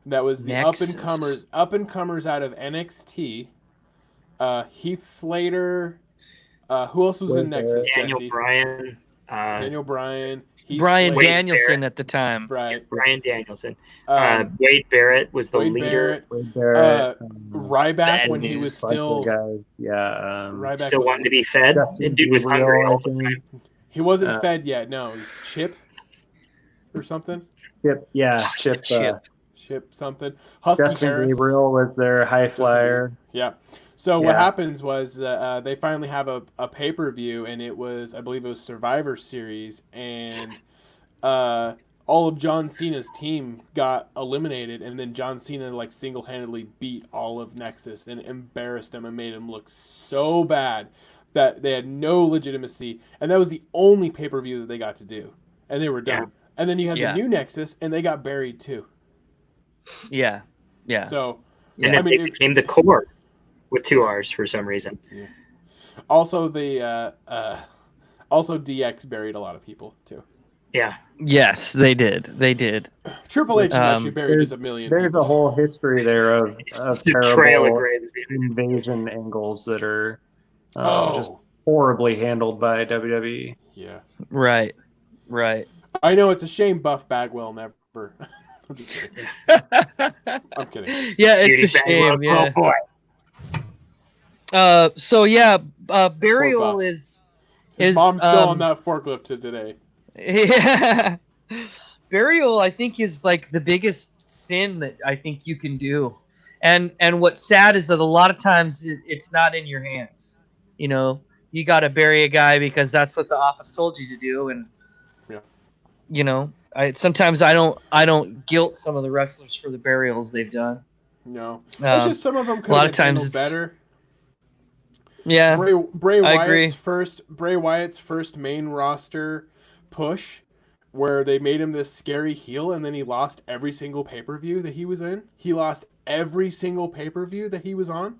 That was the up and comers out of NXT. Heath Slater. Who else was in Nexus? Daniel Jesse? Bryan. Daniel Bryan. Brian Danielson at the time. Right. Brian Danielson. Wade Barrett was the leader. Wade Barrett, Ryback when he was still Ryback still wanting to be fed. The dude was hungry all the time. He wasn't fed yet. No, it was Chip or something. Chip. Chip something. Husky Justin Harris. Gabriel was their high flyer. Yeah. So what happens was they finally have a pay-per-view, and I believe it was Survivor Series, and all of John Cena's team got eliminated, and then John Cena like single-handedly beat all of Nexus and embarrassed them and made them look so bad that they had no legitimacy, and that was the only pay-per-view that they got to do, and they were done. Yeah. And then you had the new Nexus, and they got buried too. Yeah. So and then they became the Core. With 2 R's for some reason. Yeah. Also, DX buried a lot of people too. Yeah. Yes, they did. Triple H is actually buried just a million. There's people. a whole history there of terrible invasion angles that are just horribly handled by WWE. Yeah. Right. I know it's a shame Buff Bagwell never. I'm just kidding. I'm kidding. Yeah, it's a shame. Yeah. Oh boy. Burial is mom's still on that forklift to today. Yeah. Burial, I think, is like the biggest sin that I think you can do. And what's sad is that a lot of times it's not in your hands. You know, you got to bury a guy because that's what the office told you to do. And, you know, sometimes I don't guilt some of the wrestlers for the burials they've done. No. It's just some of them could have been better. Yeah, Bray Wyatt's first main roster push, where they made him this scary heel, and then he lost every single pay-per-view that he was in. He lost every single pay-per-view that he was on.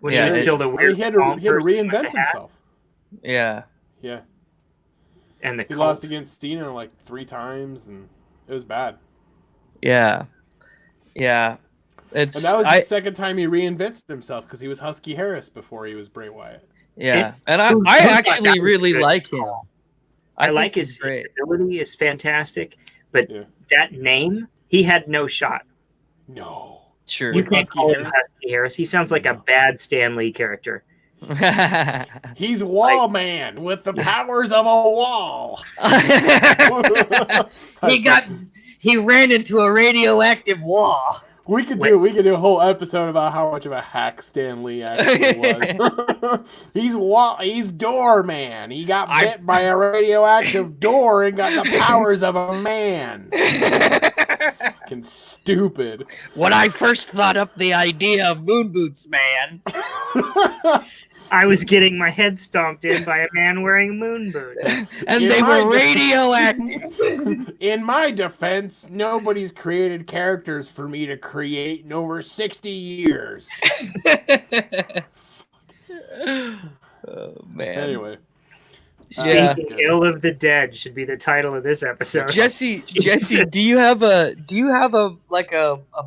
He was still the weird. He had to reinvent himself. Yeah. And he lost against Cena like 3 times, and it was bad. Yeah. And that was the second time he reinvented himself, because he was Husky Harris before he was Bray Wyatt. Yeah, and I actually really like him. I like his ability is fantastic, but that name, he had no shot. No. Sure. You can't call him Husky Harris. He sounds like a bad Stan Lee character. He's Wall Man with the powers of a wall. He ran into a radioactive wall. We could do a whole episode about how much of a hack Stan Lee actually was. He's Door Man. He got bit by a radioactive door and got the powers of a man. Fucking stupid. When I first thought up the idea of moon boots, man, I was getting my head stomped in by a man wearing moon boots. And they were radioactive. In my defense, nobody's created characters for me to create in over 60 years. Oh, man. Anyway. Speaking ill of the dead should be the title of this episode. Jesse, do you have a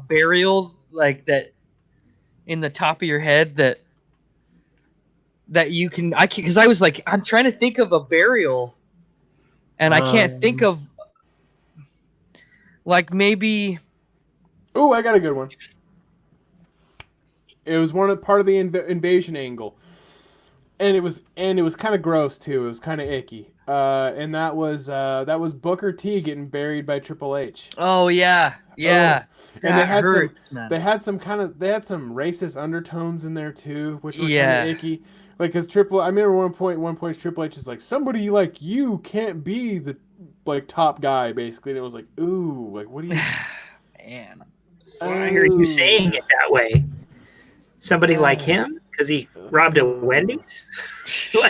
burial like that in the top of your head that you can? Because I was like, I'm trying to think of a burial, and I can't think of like maybe. Oh, I got a good one. It was part of the invasion angle. And it was kind of gross too. It was kind of icky. And that was Booker T getting buried by Triple H. Oh yeah. And they had some racist undertones in there too, which were kind of icky. Like, cause I remember one point Triple H is like, somebody like you can't be the like top guy basically, and it was like, ooh, like what do you? man. I heard you saying it that way. Somebody like him, because he robbed a Wendy's. I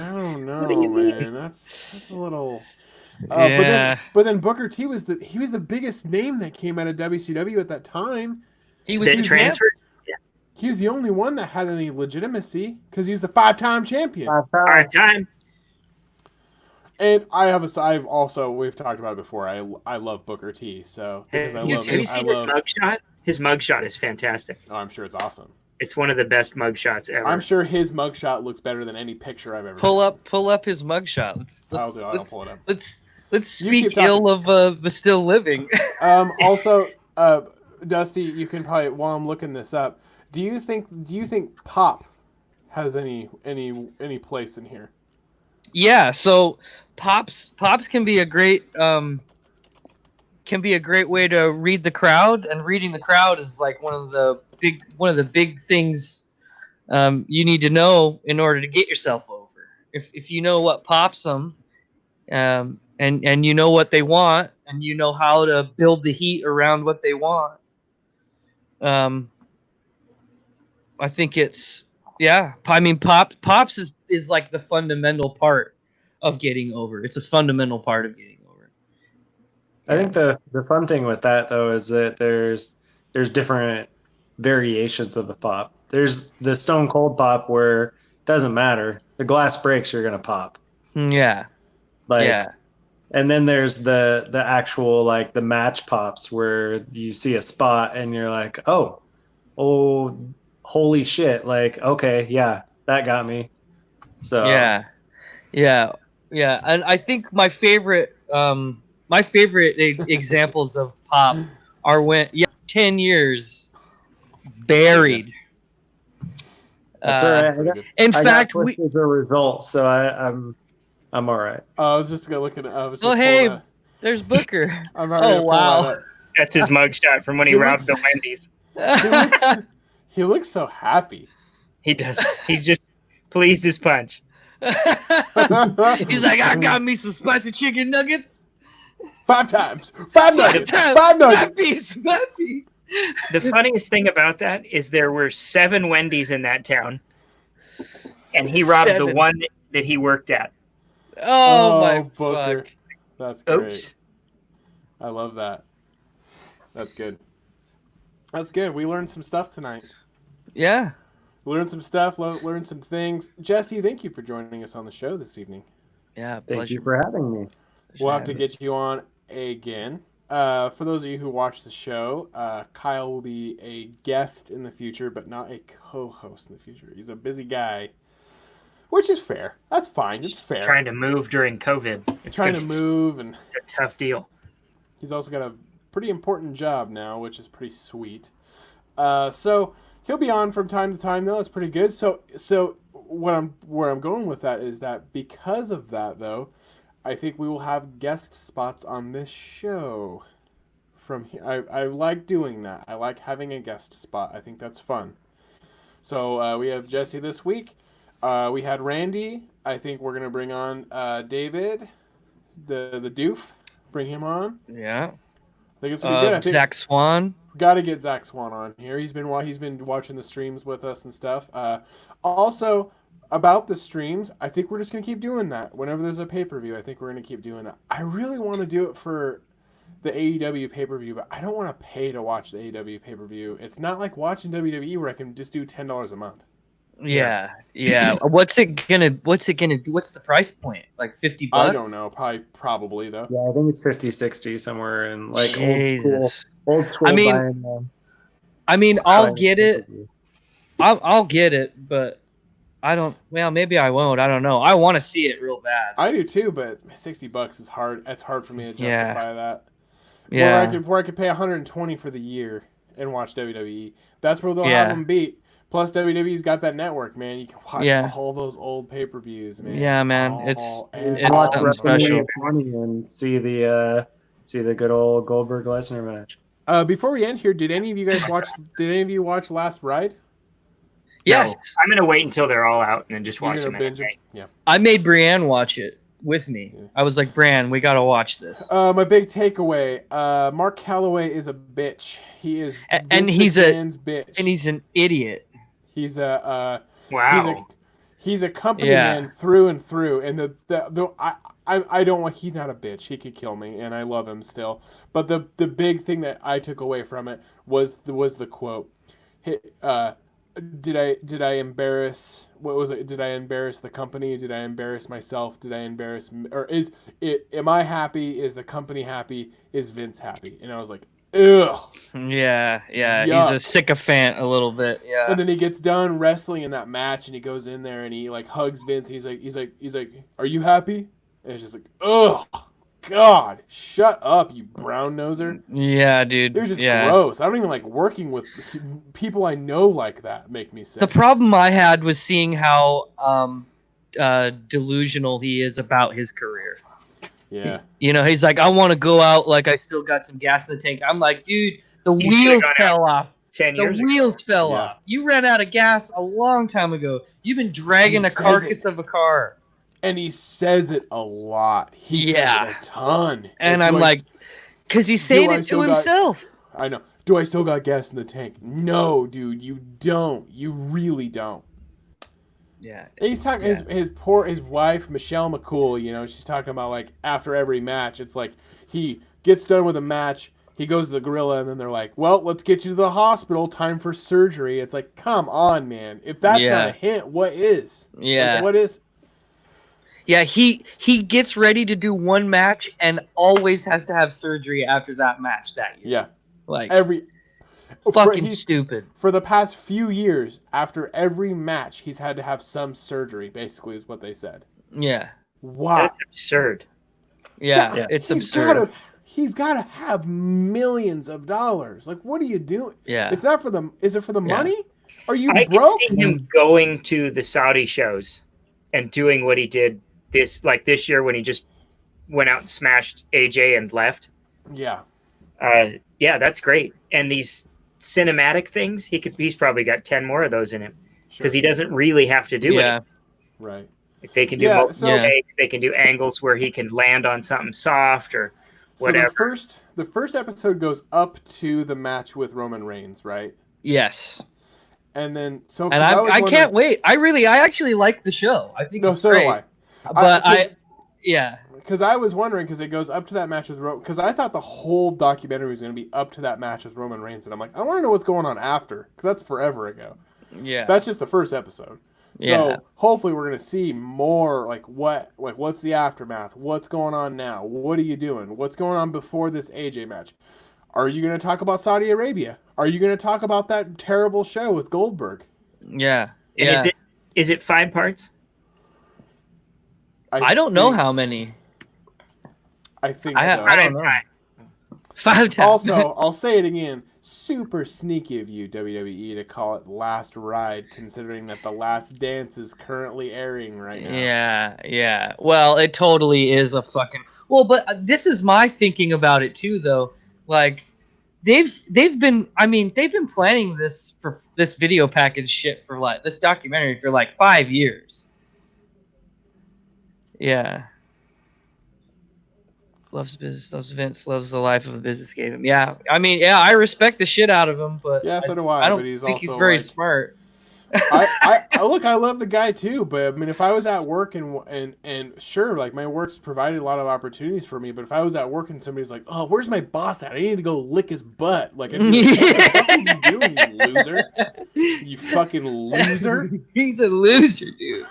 don't know, man. That's a little. Yeah. But then Booker T was the biggest name that came out of WCW at that time. He was transferred. He was the only one that had any legitimacy because he was the 5-time champion. 5-time. And we've talked about it before. I love Booker T. So because Have you seen his mugshot? His mugshot is fantastic. Oh, I'm sure it's awesome. It's one of the best mugshots ever. I'm sure his mugshot looks better than any picture I've ever pull up his mugshot. I'll pull it up. Let's speak ill of the still living. Also, Dusty, you can probably, while I'm looking this up, do you think pop has any place in here? Yeah, so pops can be a great way to read the crowd, and reading the crowd is like one of the big things you need to know in order to get yourself over. If you know what pops them, and you know what they want, and you know how to build the heat around what they want, I think it's pops is like the fundamental part of getting over. It's a fundamental part of getting over. I think the fun thing with that though is that there's different variations of the pop. There's the stone cold pop where it doesn't matter. The glass breaks, you're gonna pop. Yeah. And then there's the actual like the match pops where you see a spot and you're like, oh, holy shit! Like, okay, yeah, that got me. So yeah, and I think my favorite examples of pop are when 10 years buried. That's all right. In fact, we the results, so I'm all right. I was just gonna look at it. Hey, there's Booker. Oh wow, that's his mugshot from when he robbed the Wendy's. He looks so happy. He does. He's just pleased as punch. He's like, I got me some spicy chicken nuggets. 5 times. 5 nuggets. 5 nuggets. 5 piece. The funniest thing about that is there were 7 Wendy's in that town, and he robbed the one that he worked at. Oh my Booker. fuck. That's great. Oops. I love that. That's good. That's good. We learned some stuff tonight. Yeah. Learned some stuff, learned some things. Jesse, thank you for joining us on the show this evening. Yeah, thank you for having me. We'll have to get you on again. For those of you who watch the show, Kyle will be a guest in the future, but not a co-host in the future. He's a busy guy, which is fair. That's fine. It's fair. Trying to move during COVID. It's a tough deal. He's also got a pretty important job now, which is pretty sweet. So he'll be on from time to time, though. That's pretty good. So where I'm going with that is that because of that, though, I think we will have guest spots on this show. From here, I like doing that. I like having a guest spot. I think that's fun. So we have Jesse this week. We had Randy. I think we're gonna bring on David, the doof. Bring him on. Yeah. I think it's gonna be good. I think Zach Swan. Got to get Zach Swan on here. He's been watching the streams with us and stuff. Also, about the streams, I think we're just going to keep doing that. Whenever there's a pay-per-view, I think we're going to keep doing that. I really want to do it for the AEW pay-per-view, but I don't want to pay to watch the AEW pay-per-view. It's not like watching WWE where I can just do $10 a month. Yeah. What's it gonna be? What's the price point? Like $50? I don't know. Probably though. Yeah, I think it's 50, 60 somewhere in like Jesus. old school. I mean, I'll get it. I'll get it, but I don't. Well, maybe I won't. I don't know. I want to see it real bad. I do too, but $60 is hard. It's hard for me to justify that. Yeah. Where I could pay $120 for the year and watch WWE. That's where they'll have them beat. Plus, WWE's got that network, man. You can watch all those old pay-per-views, man. Yeah, man. It's something special. And see the good old Goldberg Lesnar match. Before we end here, did any of you guys watch? Did any of you watch Last Ride? Yes. No. I'm gonna wait until they're all out and then just watch them. Binge it? Yeah. I made Brienne watch it. with me. I was like, Bran, we gotta watch this. My big takeaway: Mark Calloway is a bitch. He is, and he's bitch, and he's an idiot. He's a wow. He's a company man through and through. And I don't want. He's not a bitch. He could kill me, and I love him still. But the big thing that I took away from it was the quote. Did I embarrass? What was it? Did I embarrass the company? Did I embarrass myself? Did I embarrass? Or is it? Am I happy? Is the company happy? Is Vince happy? And I was like, ugh. Yeah. Yuck. He's a sycophant a little bit. Yeah. And then he gets done wrestling in that match, and he goes in there and he like hugs Vince. And he's like, are you happy? And it's just like, ugh. God, shut up, you brown noser. Yeah, dude. It was just gross. I don't even like working with people I know like that. Make me sick. The problem I had was seeing how delusional he is about his career. Yeah. You know, he's like, I want to go out like I still got some gas in the tank. I'm like, dude, the wheels fell off. 10 years ago. The wheels fell off. You ran out of gas a long time ago. You've been dragging a carcass of a car. And he says it a lot. He says it a ton. And I'm like, because he's saying it to himself. I know. Do I still got gas in the tank? No, dude, you don't. You really don't. Yeah. And he's talking his wife, Michelle McCool, you know, she's talking about like after every match, it's like he gets done with a match, he goes to the gorilla, and then they're like, well, let's get you to the hospital, time for surgery. It's like, come on, man. If that's not a hint, what is? Yeah. Like, what is? Yeah, he gets ready to do one match and always has to have surgery after that match that year. Yeah. Like stupid. For the past few years, after every match, he's had to have some surgery, basically, is what they said. Yeah. Wow. That's absurd. Yeah. It's absurd. He's got to have millions of dollars. Like, what are you doing? Yeah. It's not for the. Is it for the money? Are you I broke? can see him going to the Saudi shows and doing what he did this year when he just went out and smashed AJ and left. Yeah. Yeah, that's great. And these cinematic things, he's probably got 10 more of those in him because he doesn't really have to do it. Right. Like they can do multiple takes, they can do angles where he can land on something soft or whatever. So the first episode goes up to the match with Roman Reigns, right? Yes. And then I can't wait. I actually like the show. I think it's great. Do I. But because I was wondering, because it goes up to that match with Roman, because I thought the whole documentary was going to be up to that match with Roman Reigns, and I'm like, I want to know what's going on after, because that's forever ago. Yeah, that's just the first episode. So hopefully we're going to see more, what's the aftermath? What's going on now? What are you doing? What's going on before this AJ match? Are you going to talk about Saudi Arabia? Are you going to talk about that terrible show with Goldberg? Yeah. And is it 5 parts? I don't know how many. I think so. I don't know. 5 times. Also, I'll say it again. Super sneaky of you, WWE, to call it Last Ride, considering that The Last Dance is currently airing right now. Yeah. Well, it totally is a fucking... Well, but this is my thinking about it too, though. Like, they've been planning this video package shit for this documentary for 5 years. Yeah. Loves business, loves Vince, loves the life of a business game. Yeah, I respect the shit out of him, but so do I. I don't but think he's very smart. I love the guy too, but I mean, if I was at work and sure, my work's provided a lot of opportunities for me, but if I was at work and somebody's like, "Oh, where's my boss at? I need to go lick his butt," I'd be like, "What the fuck are you doing, you loser? You fucking loser!" He's a loser, dude.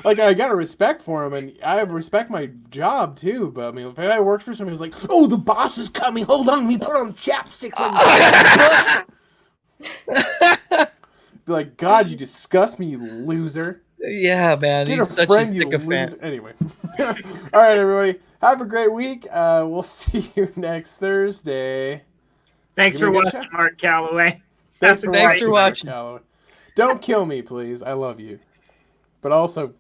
I got a respect for him, and I respect my job too. But I mean, if I worked for somebody who's like, "Oh, the boss is coming. Hold on, let me put on chapstick." Be like, God, you disgust me, you loser. Yeah, man. Get he's a such friend, a sycophant. Anyway. All right, everybody. Have a great week. We'll see you next Thursday. Thanks for watching, Mark Calloway. Thanks for watching. Don't kill me, please. I love you. But also,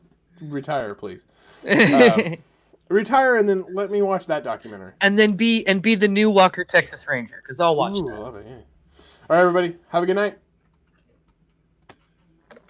retire, please. Retire and then let me watch that documentary. And then be the new Walker Texas Ranger, because I'll watch that. I love it, yeah. All right, everybody. Have a good night.